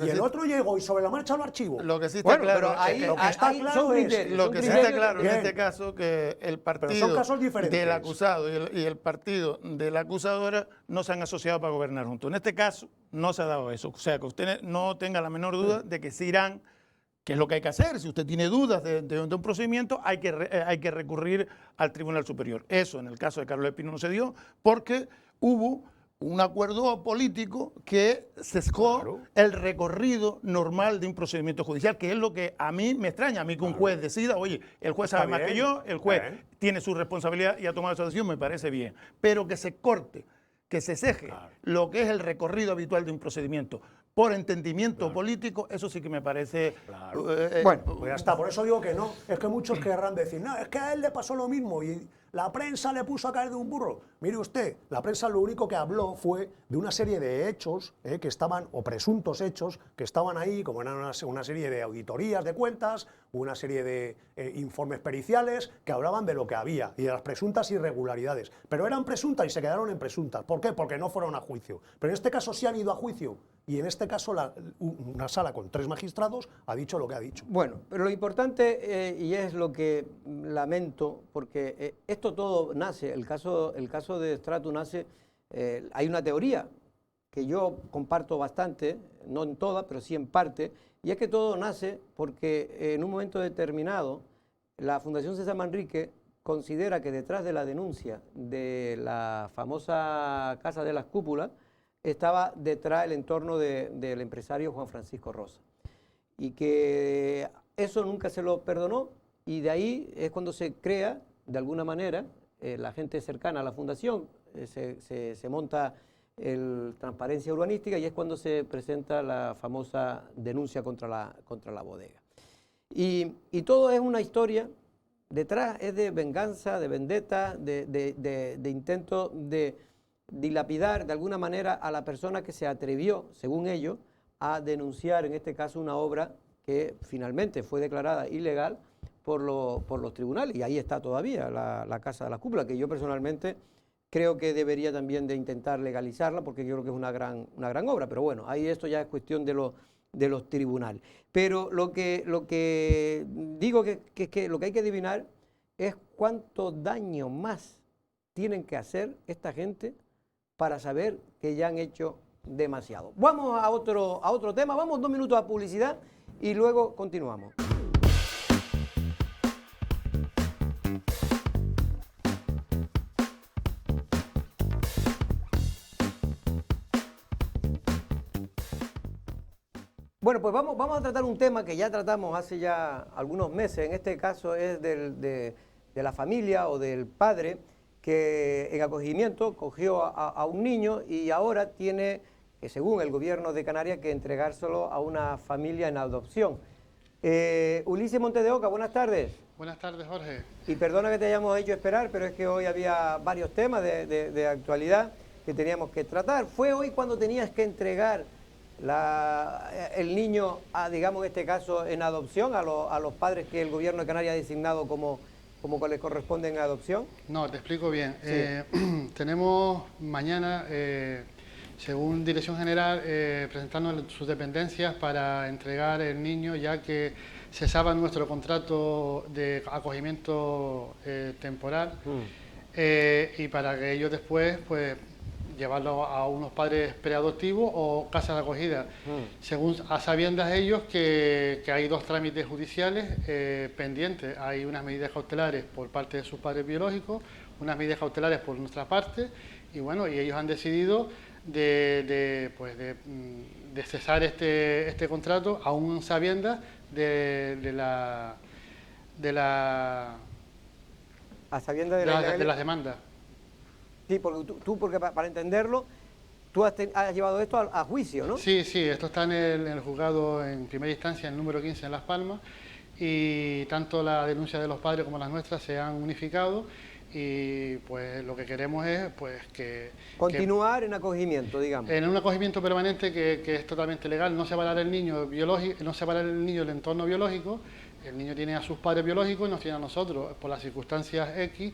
Y el otro llegó y sobre la marcha lo archivó. Lo que sí está claro, pero ahí, es que- lo que está ahí claro son es- criterios, lo son que sí criterios. está claro en Bien. este caso que el son partido casos diferentes. del acusado y el partido de la acusadora no se han asociado para gobernar juntos. En este caso no se ha dado eso. O sea, que usted no tenga la menor duda de que se irán, que es lo que hay que hacer. Si usted tiene dudas de un procedimiento, hay que recurrir al Tribunal Superior. Eso en el caso de Carlos Espino no se dio porque hubo un acuerdo político que sesgó Claro. el recorrido normal de un procedimiento judicial, que es lo que a mí me extraña. A mí que un juez decida, oye, el juez Está sabe más bien. que yo, el juez Bien. tiene su responsabilidad y ha tomado esa decisión, me parece bien. Pero que se corte, que se ceje lo que es el recorrido habitual de un procedimiento por entendimiento político, eso sí que me parece... Bueno, Pues ya está, por eso digo que no. Es que muchos querrán decir, no, es que a él le pasó lo mismo y la prensa le puso a caer de un burro. Mire usted, la prensa lo único que habló fue de una serie de hechos que estaban, o presuntos hechos, que estaban ahí, como eran una serie de auditorías de cuentas, una serie de informes periciales que hablaban de lo que había y de las presuntas irregularidades. Pero eran presuntas y se quedaron en presuntas. ¿Por qué? Porque no fueron a juicio. Pero en este caso sí han ido a juicio y en este caso una sala con 3 magistrados ha dicho lo que ha dicho. Bueno, pero lo importante, y es lo que lamento, porque esto todo nace, el caso de Stratus nace, hay una teoría que yo comparto bastante, no en toda, pero sí en parte, y es que todo nace porque en un momento determinado la Fundación César Manrique considera que detrás de la denuncia de la famosa Casa de las Cúpulas estaba detrás el entorno del empresario Juan Francisco Rosa. Y que eso nunca se lo perdonó y de ahí es cuando se crea, de alguna manera, la gente cercana a la fundación, se monta el Transparencia Urbanística y es cuando se presenta la famosa denuncia contra la bodega. Y todo es una historia, detrás es de venganza, de vendetta, de intento de dilapidar de alguna manera a la persona que se atrevió, según ellos, a denunciar en este caso una obra que finalmente fue declarada ilegal por los tribunales y ahí está todavía la Casa de las Cúpulas, que yo personalmente creo que debería también de intentar legalizarla porque yo creo que es una gran obra, pero bueno, ahí esto ya es cuestión de los tribunales. Pero lo que digo que lo que hay que adivinar es cuánto daño más tienen que hacer esta gente para saber que ya han hecho demasiado. Vamos a otro tema, vamos 2 minutos a publicidad y luego continuamos. Bueno, pues vamos a tratar un tema que ya tratamos hace ya algunos meses, en este caso es de la familia o del padre que en acogimiento cogió a un niño y ahora tiene, según el gobierno de Canarias, que entregárselo a una familia en adopción. Ulises Montes de Oca, buenas tardes. Buenas tardes, Jorge. Y perdona que te hayamos hecho esperar, pero es que hoy había varios temas de actualidad que teníamos que tratar. Fue hoy cuando tenías que entregar el niño, digamos en este caso, en adopción a los padres que el gobierno de Canarias ha designado como que les corresponden en adopción? No, te explico bien. Sí. Tenemos mañana, según Dirección General, presentando sus dependencias para entregar el niño, ya que cesaba nuestro contrato de acogimiento temporal, y para que ellos después, pues, llevarlo a unos padres preadoptivos o casas de acogida. Según a sabiendas ellos que hay 2 trámites judiciales pendientes. Hay unas medidas cautelares por parte de sus padres biológicos, unas medidas cautelares por nuestra parte, y bueno, y ellos han decidido de cesar este contrato, aún sabiendas de las demandas. Sí, porque porque para entenderlo, tú has llevado esto a juicio, ¿no? Sí, esto está en el juzgado en primera instancia, el número 15 en Las Palmas, y tanto la denuncia de los padres como las nuestras se han unificado, y pues lo que queremos es pues que continuar en acogimiento, digamos. En un acogimiento permanente que es totalmente legal, no separar el niño biológico, no separar el niño del entorno biológico. El niño tiene a sus padres biológicos y nos tiene a nosotros. Por las circunstancias X,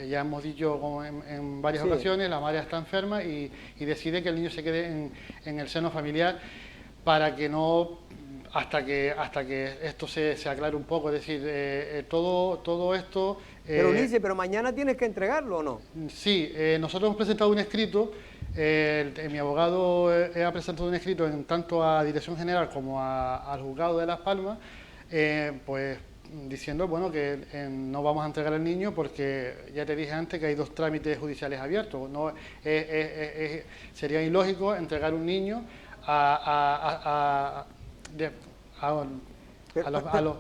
ya hemos dicho como en varias ocasiones, la madre está enferma y decide que el niño se quede en el seno familiar para que no, hasta que esto se aclare un poco. Es decir, todo esto... Pero Ulises, pero mañana tienes que entregarlo, ¿o no? Sí, nosotros hemos presentado un escrito. Mi abogado ha presentado un escrito tanto a Dirección General como al Juzgado de Las Palmas, pues diciendo bueno que no vamos a entregar al niño porque ya te dije antes que hay 2 trámites judiciales abiertos. No, sería ilógico entregar un niño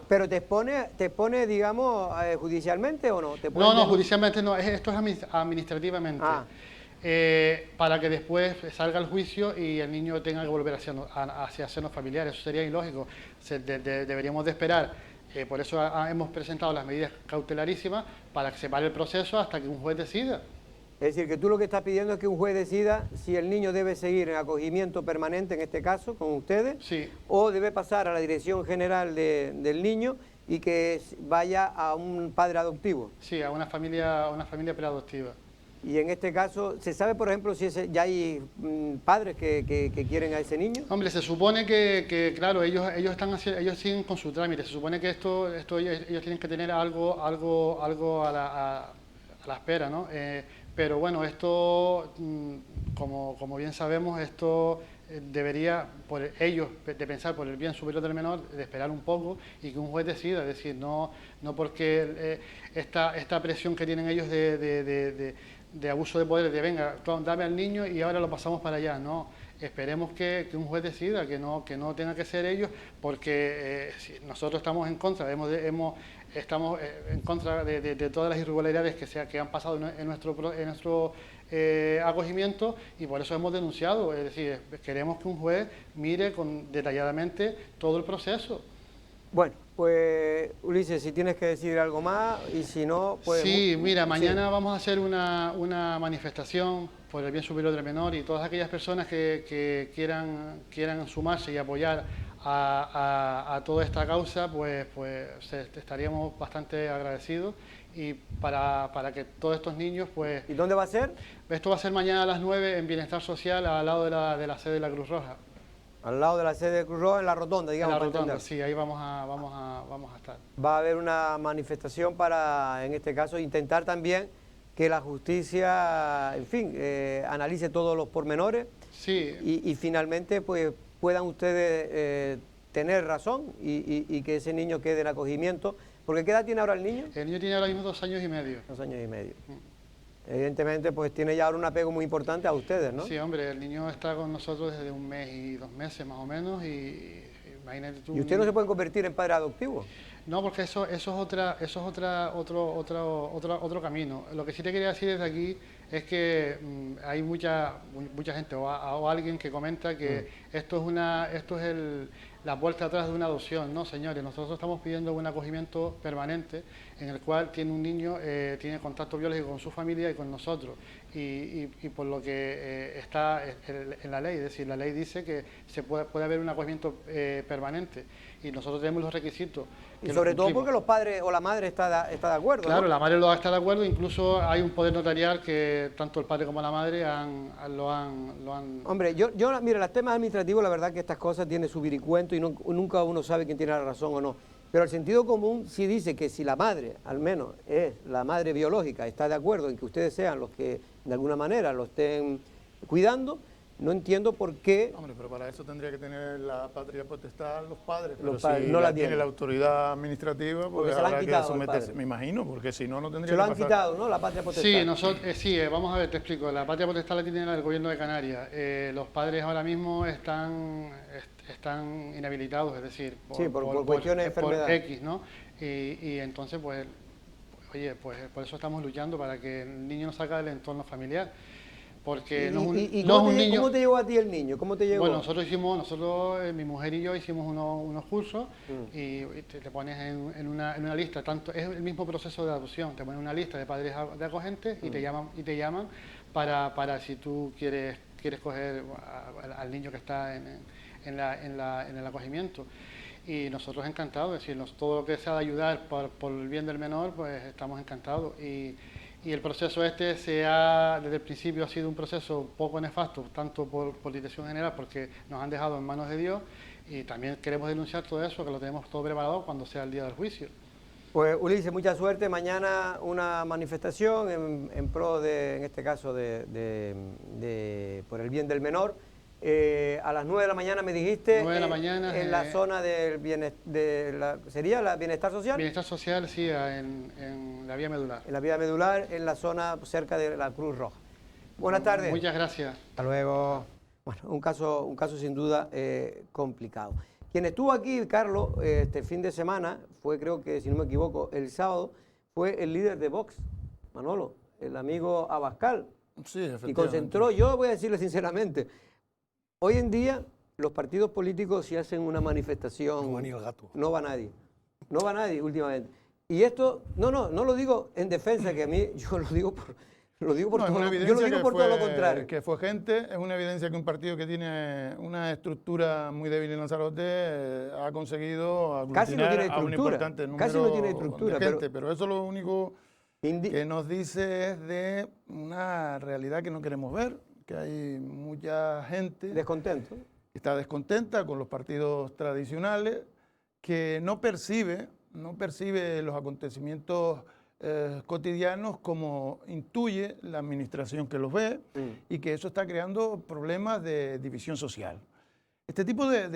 Pero te expone, digamos, judicialmente, ¿o no? No, judicialmente no, esto es administrativamente. Para que después salga el juicio y el niño tenga que volver hacia senos familiares. Eso sería ilógico. Deberíamos de esperar. Por eso hemos presentado las medidas cautelarísimas para que se pare el proceso hasta que un juez decida. Es decir, que tú lo que estás pidiendo es que un juez decida si el niño debe seguir en acogimiento permanente, en este caso, con ustedes, sí, o debe pasar a la Dirección General del niño y que vaya a un padre adoptivo. Sí, a una familia preadoptiva. Y en este caso, ¿se sabe, por ejemplo, si ya hay padres que quieren a ese niño? Hombre, se supone que claro, ellos siguen con su trámite. Se supone que esto ellos tienen que tener algo a la espera, ¿no? Pero bueno, esto, como bien sabemos, esto debería, por ellos, de pensar por el bien superior del menor, de esperar un poco y que un juez decida. Es decir, no porque esta presión que tienen ellos de abuso de poder, de venga, dame al niño y ahora lo pasamos para allá. No, esperemos que un juez decida, que no tenga que ser ellos, porque nosotros estamos en contra, estamos en contra de todas las irregularidades que han pasado en nuestro acogimiento, y por eso hemos denunciado. Es decir, queremos que un juez mire detalladamente todo el proceso. Bueno, pues Ulises, si tienes que decir algo más, y si no, pues... Sí, mira, mañana vamos a hacer una manifestación por el bien superior del menor, y todas aquellas personas que quieran sumarse y apoyar a toda esta causa, pues estaríamos bastante agradecidos, y para que todos estos niños, pues... ¿Y dónde va a ser? Esto va a ser mañana a las 9 en Bienestar Social, al lado de la sede de la Cruz Roja. Al lado de la sede de Cruz Roja, en la rotonda, digamos. En la rotonda, sí, ahí vamos a estar. Va a haber una manifestación para, en este caso, intentar también que la justicia, en fin, analice todos los pormenores. Sí. Y finalmente, pues, puedan ustedes tener razón y que ese niño quede en acogimiento. ¿Porque qué edad tiene ahora el niño? El niño tiene ahora mismo 2 años y medio. 2 años y medio. Evidentemente, pues tiene ya ahora un apego muy importante a ustedes, ¿no? Sí, hombre, el niño está con nosotros desde 1 mes y 2 meses más o menos, y imagínate tú... ¿Y usted no se puede convertir en padre adoptivo? No, porque eso es otro camino. Lo que sí te quería decir desde aquí es que hay mucha gente o alguien que comenta que esto es la vuelta atrás de una adopción. No, señores, nosotros estamos pidiendo un acogimiento permanente en el cual tiene un niño, tiene contacto biológico con su familia y con nosotros. y por lo que está en la ley. Es decir, la ley dice que puede haber un acogimiento permanente y nosotros tenemos los requisitos. Y sobre todo porque los padres o la madre está de acuerdo. Claro, ¿no? la madre lo está de acuerdo, incluso hay un poder notarial que tanto el padre como la madre lo han... Hombre, mira, los temas administrativos, la verdad que estas cosas tienen su viricuento y nunca uno sabe quién tiene la razón o no. Pero el sentido común sí dice que si la madre, al menos es la madre biológica, está de acuerdo en que ustedes sean los que de alguna manera lo estén cuidando, no entiendo por qué... Hombre, pero para eso tendría que tener la patria potestad los padres. Pero Los padres si no la tiene tienen. la autoridad administrativa, pues se la han habrá que quitado al someterse. padre. Me imagino, porque si no, no tendría Se lo que han pasar. quitado, ¿no? La patria potestad. Sí, vamos a ver, te explico. La patria potestad la tiene el gobierno de Canarias. Los padres ahora mismo están inhabilitados, es decir, por cuestiones de enfermedad. por X, ¿no? Y entonces, pues, oye, pues por eso estamos luchando para que el niño no salga del entorno familiar. Porque ¿Cómo te llegó a ti el niño? ¿Cómo te llegó? Bueno, mi mujer y yo hicimos unos cursos y te pones en una lista, es el mismo proceso de adopción, te ponen una lista de padres de acogentes y te llaman para si tú quieres coger al niño que está en el acogimiento. Y nosotros encantados, es decir, todo lo que sea de ayudar por el bien del menor, pues estamos encantados. Y el proceso desde el principio ha sido un proceso poco nefasto, tanto por Dirección General, porque nos han dejado en manos de Dios, y también queremos denunciar todo eso, que lo tenemos todo preparado cuando sea el día del juicio. Pues Ulises, mucha suerte. Mañana una manifestación en pro de, en este caso, por el bien del menor. A las 9 de la mañana me dijiste, 9 de la mañana, en la zona del ¿sería la bienestar social? Bienestar social, sí, en la vía medular. En la vía medular, en la zona cerca de la Cruz Roja. Buenas tardes. Muchas gracias. Hasta luego. Bueno, un caso sin duda complicado. Quien estuvo aquí, Carlos, este fin de semana, fue, creo que, si no me equivoco, el sábado, fue el líder de Vox, Manolo, el amigo Abascal. Sí, efectivamente. Y concentró, yo voy a decirle sinceramente, hoy en día los partidos políticos si hacen una manifestación... No va ni el gato. No va nadie. No va nadie últimamente. Y esto, no lo digo en defensa, que a mí, yo lo digo por todo lo contrario. Que fue gente, es una evidencia que un partido que tiene una estructura muy débil en Lanzarote ha conseguido aglutinar a un importante número casi no tiene estructura, de gente, pero eso lo único que nos dice es de una realidad que no queremos ver, que hay mucha gente descontento, que está descontenta con los partidos tradicionales, que no percibe los acontecimientos cotidianos como intuye la administración que los ve y que eso está creando problemas de división social. Este tipo de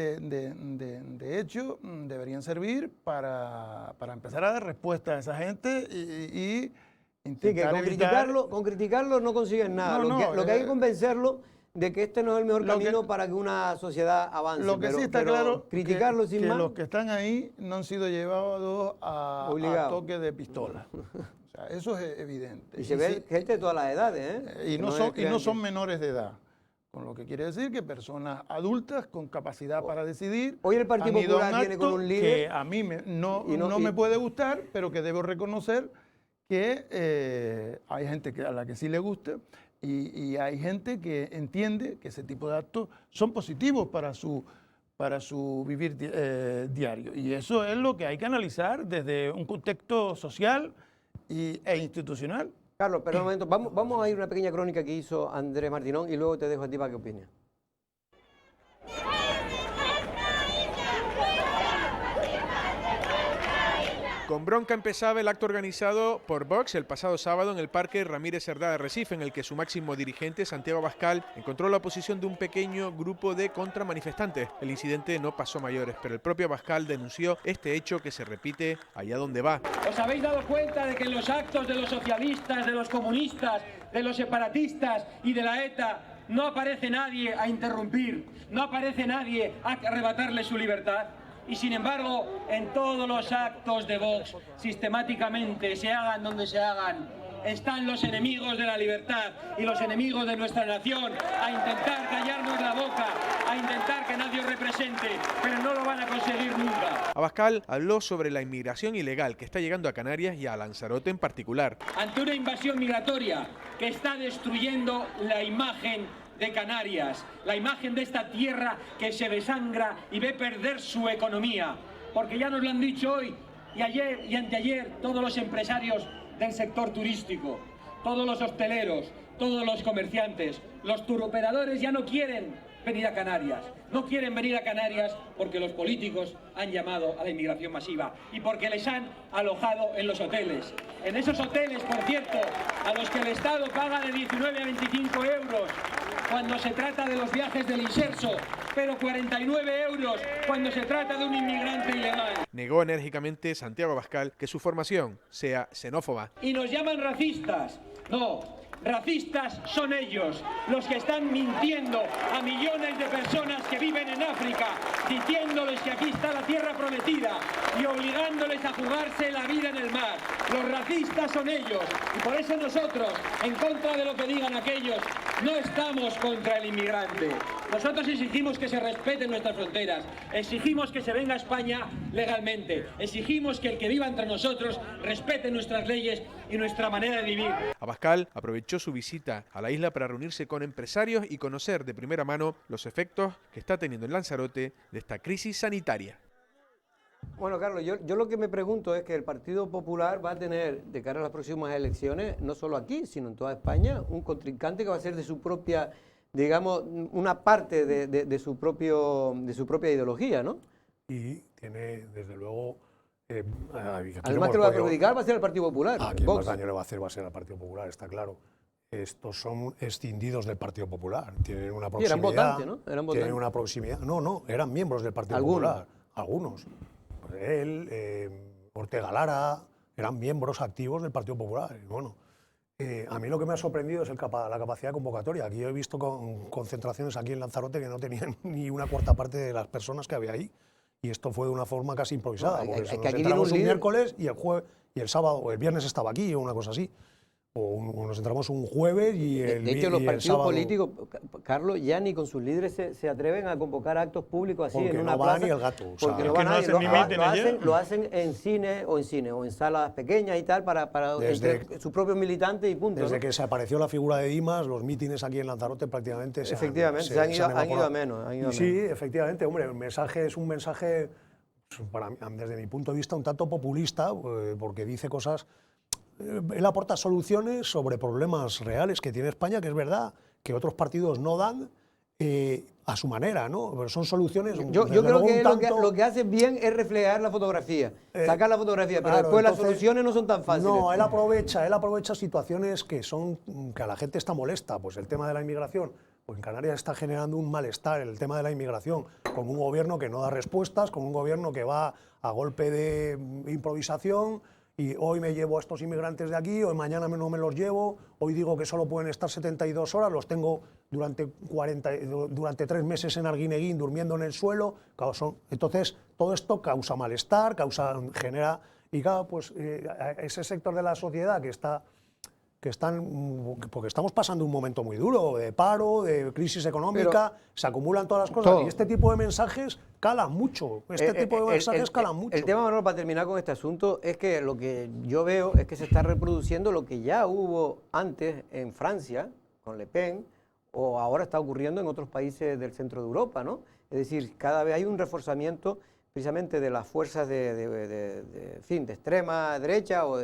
hechos deberían servir para empezar a dar respuesta a esa gente y intentar con criticarlo no consiguen nada. Lo que hay que convencerlo de que este no es el mejor camino para que una sociedad avance. Lo que sí está claro criticarlo que los que están ahí no han sido llevados a toque de pistola. O sea, eso es evidente. Y se ve gente de todas las edades, ¿eh? Y no son menores de edad. Con lo que quiere decir que personas adultas con capacidad para decidir. Hoy el Partido Popular viene con un líder que a mí no me puede gustar, pero que debo reconocer que hay gente a la que sí le gusta. Y hay gente que entiende que ese tipo de actos son positivos para su vivir diario. Y eso es lo que hay que analizar desde un contexto social e institucional. Carlos, pero un momento, vamos a ir a una pequeña crónica que hizo Andrés Martinón y luego te dejo a ti para que opines. Con bronca empezaba el acto organizado por Vox el pasado sábado en el Parque Ramírez Cerdá de Recife, en el que su máximo dirigente, Santiago Abascal, encontró la oposición de un pequeño grupo de contramanifestantes. El incidente no pasó mayores, pero el propio Abascal denunció este hecho que se repite allá donde va. ¿Os habéis dado cuenta de que en los actos de los socialistas, de los comunistas, de los separatistas y de la ETA no aparece nadie a interrumpir, no aparece nadie a arrebatarle su libertad? Y sin embargo, en todos los actos de Vox, sistemáticamente, se hagan donde se hagan, están los enemigos de la libertad y los enemigos de nuestra nación a intentar callarnos la boca, a intentar que nadie os represente, pero no lo van a conseguir nunca. Abascal habló sobre la inmigración ilegal que está llegando a Canarias y a Lanzarote en particular. Ante una invasión migratoria que está destruyendo la imagen de Canarias, la imagen de esta tierra que se desangra y ve perder su economía, porque ya nos lo han dicho hoy y ayer y anteayer todos los empresarios del sector turístico, todos los hosteleros, todos los comerciantes, los turoperadores ya no quieren venir a Canarias. No quieren venir a Canarias porque los políticos han llamado a la inmigración masiva y porque les han alojado en los hoteles. En esos hoteles, por cierto, a los que el Estado paga de 19 a 25 euros cuando se trata de los viajes del inserso, pero 49 euros cuando se trata de un inmigrante ilegal. Negó enérgicamente Santiago Abascal que su formación sea xenófoba. Y nos llaman racistas. No, racistas son ellos, los que están mintiendo a millones de personas que viven en África, diciéndoles que aquí está la tierra prometida y obligándoles a jugarse la vida en el mar. Los racistas son ellos y por eso nosotros, en contra de lo que digan aquellos, no estamos contra el inmigrante. Nosotros exigimos que se respeten nuestras fronteras, exigimos que se venga a España legalmente, exigimos que el que viva entre nosotros respete nuestras leyes y nuestra manera de vivir. Abascal aprovechó su visita a la isla para reunirse con empresarios y conocer de primera mano los efectos que está teniendo en Lanzarote de esta crisis sanitaria. Bueno, Carlos, yo lo que me pregunto es que el Partido Popular va a tener, de cara a las próximas elecciones, no solo aquí, sino en toda España, un contrincante que va a ser de su propia, digamos, una parte de su propia ideología, ¿no? Y tiene, desde luego... Además que lo va a perjudicar va a ser el Partido Popular. A quien más daño le va a hacer va a ser el Partido Popular, está claro. Estos son escindidos del Partido Popular, tienen una proximidad. Y eran votantes, ¿no? Eran votantes. Tienen una proximidad. No, eran miembros del Partido Popular. Algunos. Pues él, Ortega Lara, eran miembros activos del Partido Popular. Y bueno, a mí lo que me ha sorprendido es la capacidad de convocatoria. Aquí yo he visto concentraciones aquí en Lanzarote que no tenían ni una cuarta parte de las personas que había ahí. Y esto fue de una forma casi improvisada, porque nos entramos un miércoles y el jueves y el sábado o el viernes estaba aquí o una cosa así. O nos entramos un jueves y el De hecho, los partidos sábado, políticos, Carlos, ya ni con sus líderes se atreven a convocar actos públicos así en una no plaza. va ni el gato. O sea, Porque no que va no nadie, hacen ni mítines ya. lo hacen en cine o en salas pequeñas y tal, para entre sus propios militantes y punto. Desde ¿no? que se apareció la figura de Dimas, los mítines aquí en Lanzarote prácticamente Efectivamente, se han ido a menos. Sí, efectivamente, hombre, el mensaje es un mensaje, desde mi punto de vista, un tanto populista, porque dice cosas... Él aporta soluciones sobre problemas reales que tiene España, que es verdad que otros partidos no dan a su manera, ¿no? Pero son soluciones... Yo creo que lo que hace bien es reflejar la fotografía, sacar la fotografía, pero después las soluciones no son tan fáciles. No, él aprovecha situaciones que a la gente está molesta. Pues el tema de la inmigración, pues en Canarias está generando un malestar el tema de la inmigración, con un gobierno que no da respuestas, con un gobierno que va a golpe de improvisación. Y hoy me llevo a estos inmigrantes de aquí, hoy mañana no me los llevo, hoy digo que solo pueden estar 72 horas, los tengo durante 3 meses en Arguineguín durmiendo en el suelo. Claro, entonces, todo esto causa malestar, genera... Y claro, pues ese sector de la sociedad porque estamos pasando un momento muy duro, de paro, de crisis económica, se acumulan todas las cosas, todo. Y este tipo de mensajes calan mucho, calan mucho. El tema, Manolo, para terminar con este asunto, es que lo que yo veo es que se está reproduciendo lo que ya hubo antes en Francia, con Le Pen, o ahora está ocurriendo en otros países del centro de Europa, ¿no? Es decir, cada vez hay un reforzamiento precisamente de las fuerzas de extrema derecha o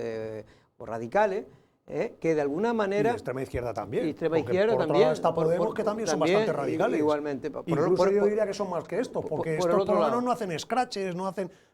radicales, que de alguna manera... Y extrema izquierda también. Y extrema izquierda también. Está Podemos, que también son bastante radicales. Igualmente. Incluso yo diría que son más que estos, porque estos por lo menos no hacen scratches,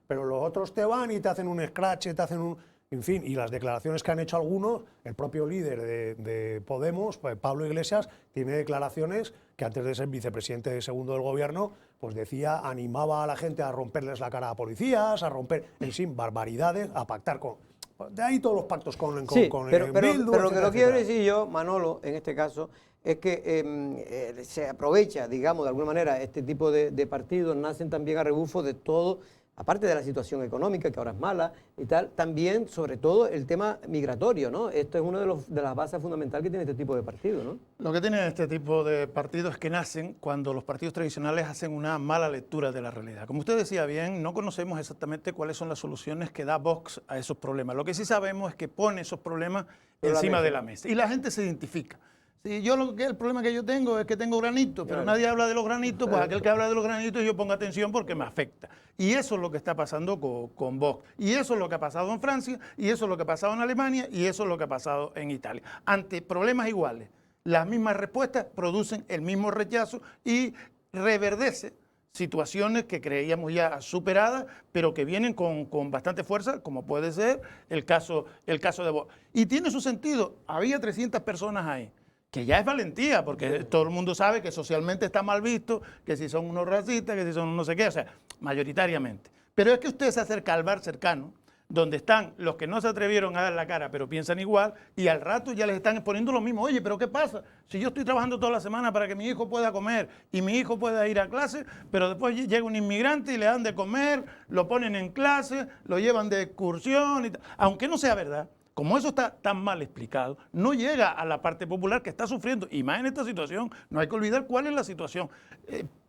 pero los otros te van y te hacen un scratch, te hacen un... En fin, y las declaraciones que han hecho algunos, el propio líder de Podemos, Pablo Iglesias, tiene declaraciones que antes de ser vicepresidente segundo del gobierno, pues animaba a la gente a romperles la cara a policías, a romper, en fin, barbaridades, a pactar con... De ahí todos los pactos con Bildu, pero lo que no quiero decir yo, Manolo, en este caso, es que se aprovecha, digamos, de alguna manera, este tipo de partidos nacen también a rebufo de todo aparte de la situación económica, que ahora es mala y tal, también, sobre todo, el tema migratorio, ¿no? Esto es una de las bases fundamentales que tiene este tipo de partido, ¿no? Lo que tienen este tipo de partidos es que nacen cuando los partidos tradicionales hacen una mala lectura de la realidad. Como usted decía bien, no conocemos exactamente cuáles son las soluciones que da Vox a esos problemas. Lo que sí sabemos es que pone esos problemas encima de la mesa y la gente se identifica. Si yo el problema que yo tengo es que tengo granitos, pero nadie habla de los granitos, pues aquel que habla de los granitos yo pongo atención porque me afecta. Y eso es lo que está pasando con Vox. Y eso es lo que ha pasado en Francia, y eso es lo que ha pasado en Alemania, y eso es lo que ha pasado en Italia. Ante problemas iguales, las mismas respuestas producen el mismo rechazo y reverdece situaciones que creíamos ya superadas, pero que vienen con bastante fuerza, como puede ser el caso de Vox. Y tiene su sentido, había 300 personas ahí, que ya es valentía, porque todo el mundo sabe que socialmente está mal visto, que si son unos racistas, que si son no sé qué, o sea, mayoritariamente. Pero es que usted se acerca al bar cercano, donde están los que no se atrevieron a dar la cara, pero piensan igual, y al rato ya les están poniendo lo mismo. Oye, pero ¿qué pasa? Si yo estoy trabajando toda la semana para que mi hijo pueda comer y mi hijo pueda ir a clase, pero después llega un inmigrante y le dan de comer, lo ponen en clase, lo llevan de excursión, y aunque no sea verdad. Como eso está tan mal explicado, no llega a la parte popular que está sufriendo, y más en esta situación. No hay que olvidar cuál es la situación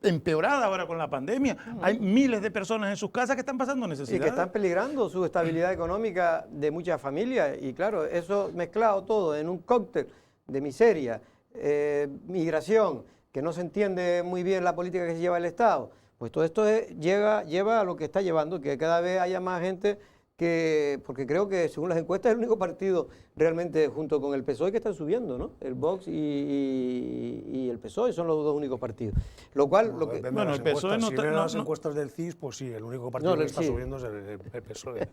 empeorada ahora con la pandemia. Hay miles de personas en sus casas que están pasando necesidades. Y que están peligrando su estabilidad económica de muchas familias. Y claro, eso mezclado todo en un cóctel de miseria, migración, que no se entiende muy bien la política que se lleva el Estado, pues todo esto lleva a lo que está llevando, que cada vez haya más gente porque creo que según las encuestas es el único partido realmente junto con el PSOE que están subiendo, ¿no? El Vox y el PSOE son los dos únicos partidos. Lo cual... Bueno, el PSOE si ven las encuestas del CIS, pues sí, el único partido que está subiendo es el PSOE.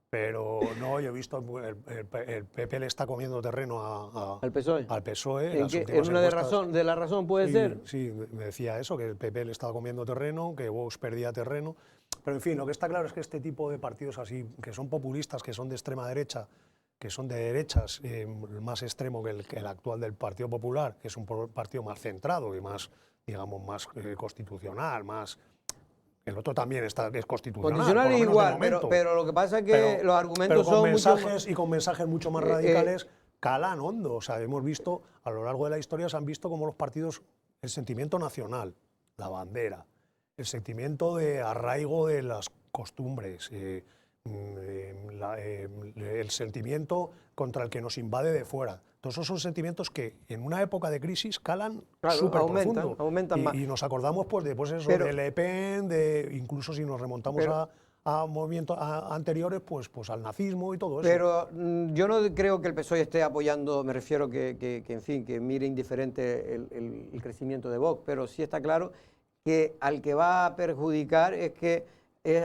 Pero no, yo he visto el PP le está comiendo terreno al PSOE. Al PSOE. ¿En una de la razón puede ser? Sí, me decía eso, que el PP le estaba comiendo terreno, que Vox perdía terreno. Pero en fin, lo que está claro es que este tipo de partidos así, que son populistas, que son de extrema derecha, que son de derechas, más extremo que el actual del Partido Popular, que es un partido más centrado y más, digamos, más constitucional, más... El otro también es constitucional. Constitucional es igual, pero lo que pasa es que los argumentos son con mensajes mucho más radicales, calan hondo. O sea, hemos visto, a lo largo de la historia se han visto como los partidos, el sentimiento nacional, la bandera, el sentimiento de arraigo de las costumbres, el sentimiento contra el que nos invade de fuera. Todos esos son sentimientos que en una época de crisis calan súper profundo. Aumentan más. Y nos acordamos pues, de Le Pen, incluso si nos remontamos a movimientos anteriores, pues al nazismo y todo eso. Pero yo no creo que el PSOE esté apoyando, me refiero en fin, que mire indiferente el crecimiento de Vox, pero sí está claro que al que va a perjudicar es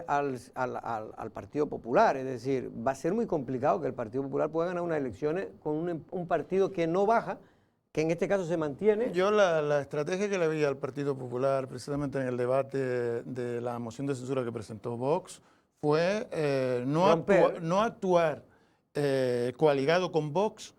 al Partido Popular, es decir, va a ser muy complicado que el Partido Popular pueda ganar unas elecciones con un partido que no baja, que en este caso se mantiene. Yo la estrategia que le vi al Partido Popular precisamente en el debate de la moción de censura que presentó Vox fue no actuar coaligado con Vox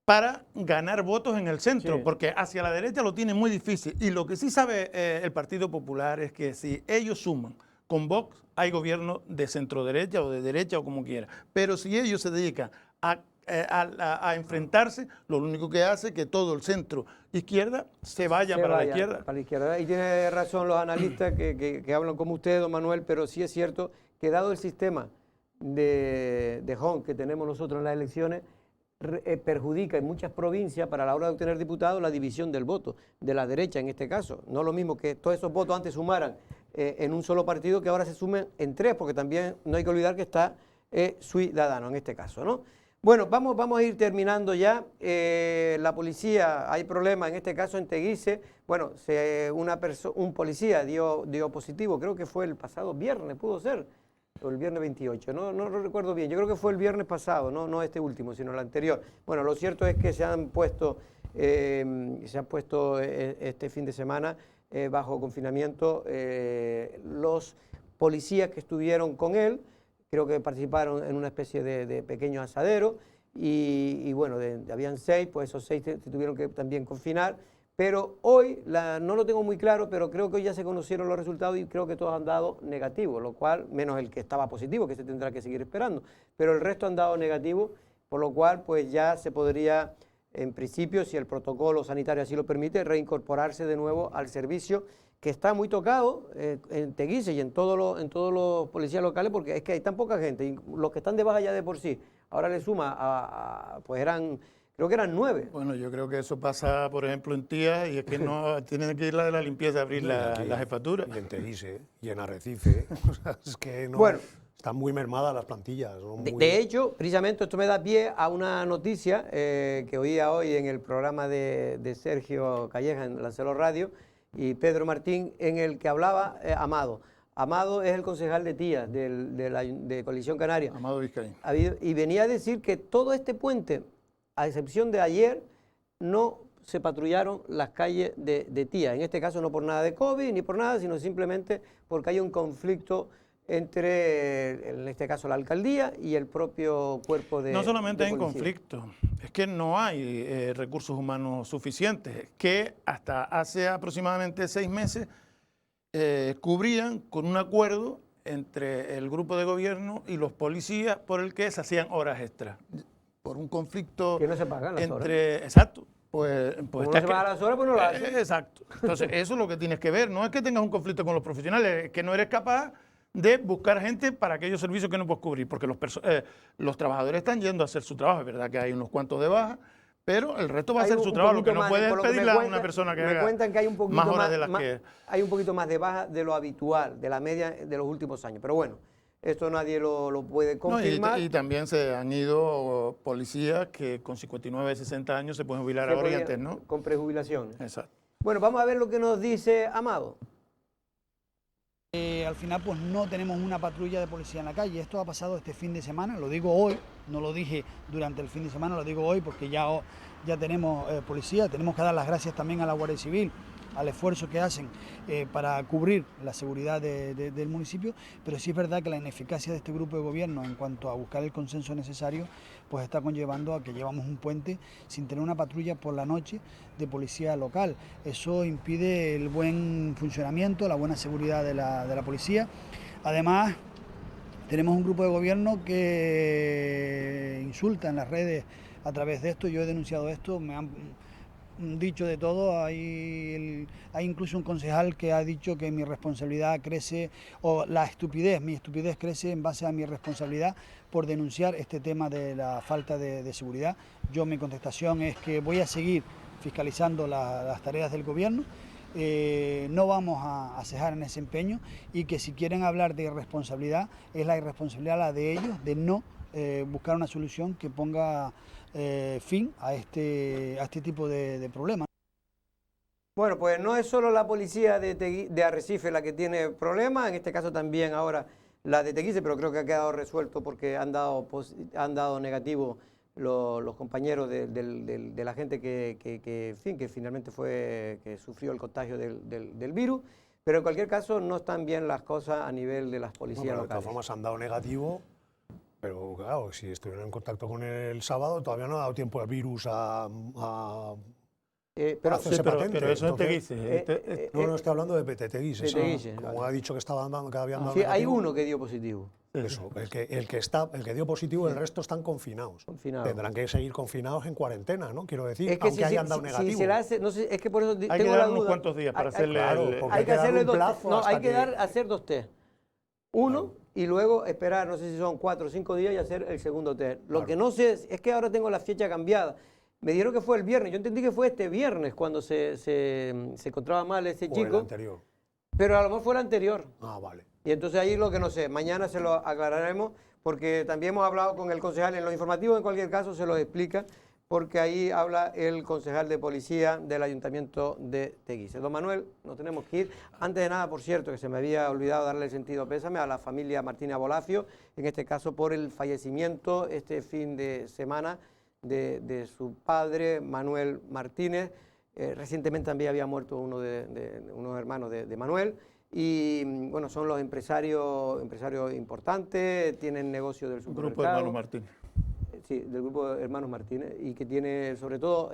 para ganar votos en el centro, porque hacia la derecha lo tiene muy difícil. Y lo que sí sabe el Partido Popular es que si ellos suman con Vox, hay gobierno de centro-derecha o de derecha o como quiera. Pero si ellos se dedican a enfrentarse, lo único que hace es que todo el centro-izquierda se vaya para la izquierda. Para la izquierda. Y tiene razón los analistas que hablan como usted, don Manuel, pero sí es cierto que dado el sistema de Hong que tenemos nosotros en las elecciones, perjudica en muchas provincias para la hora de obtener diputados la división del voto, de la derecha en este caso. No lo mismo que todos esos votos antes sumaran en un solo partido, que ahora se sumen en tres, porque también no hay que olvidar que está Ciudadanos en este caso, ¿no? Bueno, vamos a ir terminando ya. La policía, hay problemas en este caso en Teguise. Bueno, un policía dio positivo, creo que fue el pasado viernes, pudo ser, o el viernes 28, no recuerdo bien, yo creo que fue el viernes pasado, no este último, sino el anterior. Bueno, lo cierto es que se han puesto este fin de semana bajo confinamiento los policías que estuvieron con él, creo que participaron en una especie de pequeño asadero y bueno, habían 6, pues esos 6 se tuvieron que también confinar Pero hoy, no lo tengo muy claro, pero creo que hoy ya se conocieron los resultados y creo que todos han dado negativo, lo cual, menos el que estaba positivo, que se tendrá que seguir esperando, pero el resto han dado negativo, por lo cual pues ya se podría, en principio, si el protocolo sanitario así lo permite, reincorporarse de nuevo al servicio, que está muy tocado en Teguise y en todos los policías locales, porque es que hay tan poca gente, y los que están de baja ya de por sí, ahora le suma, pues creo que eran 9. Bueno, yo creo que eso pasa, por ejemplo, en Tía, y es que no tienen que ir la de la limpieza a abrir la jefatura. Y en Teguise, y en Arrecife. O sea, es que no, Bueno, están muy mermadas las plantillas. ¿No? De hecho, precisamente esto me da pie a una noticia que oía hoy en el programa de Sergio Calleja en Lancelot Radio y Pedro Martín, en el que hablaba Amado. Amado es el concejal de Tía, de Coalición Canaria. Amado Vizcaín. Y venía a decir que todo este puente, a excepción de ayer, no se patrullaron las calles de Tía. En este caso no por nada de COVID ni por nada, sino simplemente porque hay un conflicto entre, en este caso, la alcaldía y el propio cuerpo de No solamente de hay un policía. conflicto, es que no hay recursos humanos suficientes, que hasta hace aproximadamente 6 meses cubrían con un acuerdo entre el grupo de gobierno y los policías por el que se hacían horas extras. Por un conflicto Que no se pagan las horas. Exacto. Pues Como no se pagan las horas, pues no las hacen. Exacto. Entonces, eso es lo que tienes que ver. No es que tengas un conflicto con los profesionales, es que no eres capaz de buscar gente para aquellos servicios que no puedes cubrir, porque los trabajadores están yendo a hacer su trabajo. Es verdad que hay unos cuantos de baja, pero el resto va a Hay hacer un su trabajo. Lo que poquito no más, puedes por lo que me pedirle a cuentan- una persona que me haga cuentan que hay un poquito más horas de las que... hay un poquito más de baja de lo habitual, de la media de los últimos años. Pero bueno, esto nadie lo puede No, confirmar. y también se han ido policías que con 59, 60 años se pueden jubilar Se ahora y podía- antes, ¿no? Con prejubilación. Exacto. Bueno, vamos a ver lo que nos dice Amado. Al final pues no tenemos una patrulla de policía en la calle. Esto ha pasado este fin de semana, lo digo hoy, no lo dije durante el fin de semana, lo digo hoy porque ya tenemos policía. Tenemos que dar las gracias también a la Guardia Civil, al esfuerzo que hacen para cubrir la seguridad del municipio, pero sí es verdad que la ineficacia de este grupo de gobierno en cuanto a buscar el consenso necesario pues está conllevando a que llevamos un puente sin tener una patrulla por la noche de policía local. Eso impide el buen funcionamiento, la buena seguridad de la policía. Además, tenemos un grupo de gobierno que insulta en las redes a través de esto. Yo he denunciado esto, me han dicho de todo. Hay incluso un concejal que ha dicho que mi responsabilidad crece, o mi estupidez crece en base a mi responsabilidad por denunciar este tema de la falta de seguridad. Mi contestación es que voy a seguir fiscalizando las tareas del gobierno. No vamos a cejar en ese empeño, y que si quieren hablar de irresponsabilidad, es la irresponsabilidad la de ellos, de no buscar una solución que ponga fin a este tipo de problemas. Bueno, pues no es solo la policía de Arrecife la que tiene problemas, en este caso también ahora la de Teguise, pero creo que ha quedado resuelto porque han dado negativo los compañeros de la gente que finalmente que sufrió el contagio del virus, pero en cualquier caso no están bien las cosas a nivel de las policías Pero de locales. todas formas han dado negativo, pero claro, si estuvieron en contacto con él el sábado, todavía no ha dado tiempo el virus a Pero hacerse patente. pero eso es Entonces, Teguise. no estoy hablando de Teguise, de sí. Teguise, Como vale. ha dicho que habían dado sí, hay negativo. uno que dio positivo. Eso, el que dio positivo, el resto están confinados. Confinados. Tendrán que seguir confinados en cuarentena, ¿no? Quiero decir, Es que aunque hayan dado negativo. si se la hace, no sé, es que por eso Hay tengo que la dar duda. unos cuantos días para hacerle... claro, porque Hay que darle hacerle un dos plazo no, hasta hay que que- hacer 2 test. Uno y luego esperar, no sé si son 4 o 5 días y hacer el segundo test. Lo Claro. que no sé es que ahora tengo la fecha cambiada. Me dijeron que fue el viernes. Yo entendí que fue este viernes cuando se encontraba mal ese O el chico. anterior. Pero a lo mejor fue el anterior. Ah, vale. Y entonces ahí lo que no sé, mañana se lo aclararemos, porque también hemos hablado con el concejal en los informativos, en cualquier caso se lo explica, porque ahí habla el concejal de policía del Ayuntamiento de Teguise. Don Manuel, nos tenemos que ir. Antes de nada, por cierto, que se me había olvidado darle el sentido pésame a la familia Martínez Bolafio, en este caso por el fallecimiento este fin de semana de su padre, Manuel Martínez. Recientemente también había muerto unos hermanos de Manuel. Y bueno, son los empresarios importantes, tienen negocio del supermercado. Grupo Hermanos Martínez. Sí, del grupo Hermanos Martínez, y que tiene sobre todo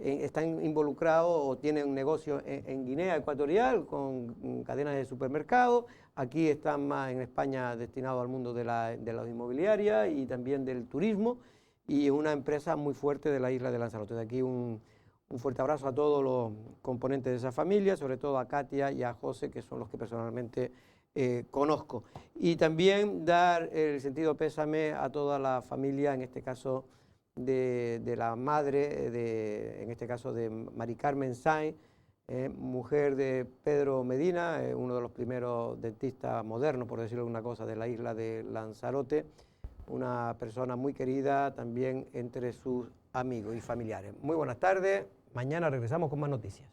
están involucrados o tienen negocios en Guinea Ecuatorial con cadenas de supermercados. Aquí están más en España destinados al mundo de la inmobiliaria y también del turismo, y una empresa muy fuerte de la isla de Lanzarote. De aquí un fuerte abrazo a todos los componentes de esa familia, sobre todo a Katia y a José, que son los que personalmente conozco. Y también dar el sentido pésame a toda la familia, en este caso de la madre, en este caso de Mari Carmen Sainz, mujer de Pedro Medina, uno de los primeros dentistas modernos, por decirlo una cosa, de la isla de Lanzarote, una persona muy querida también entre sus amigos y familiares. Muy buenas tardes, mañana regresamos con más noticias.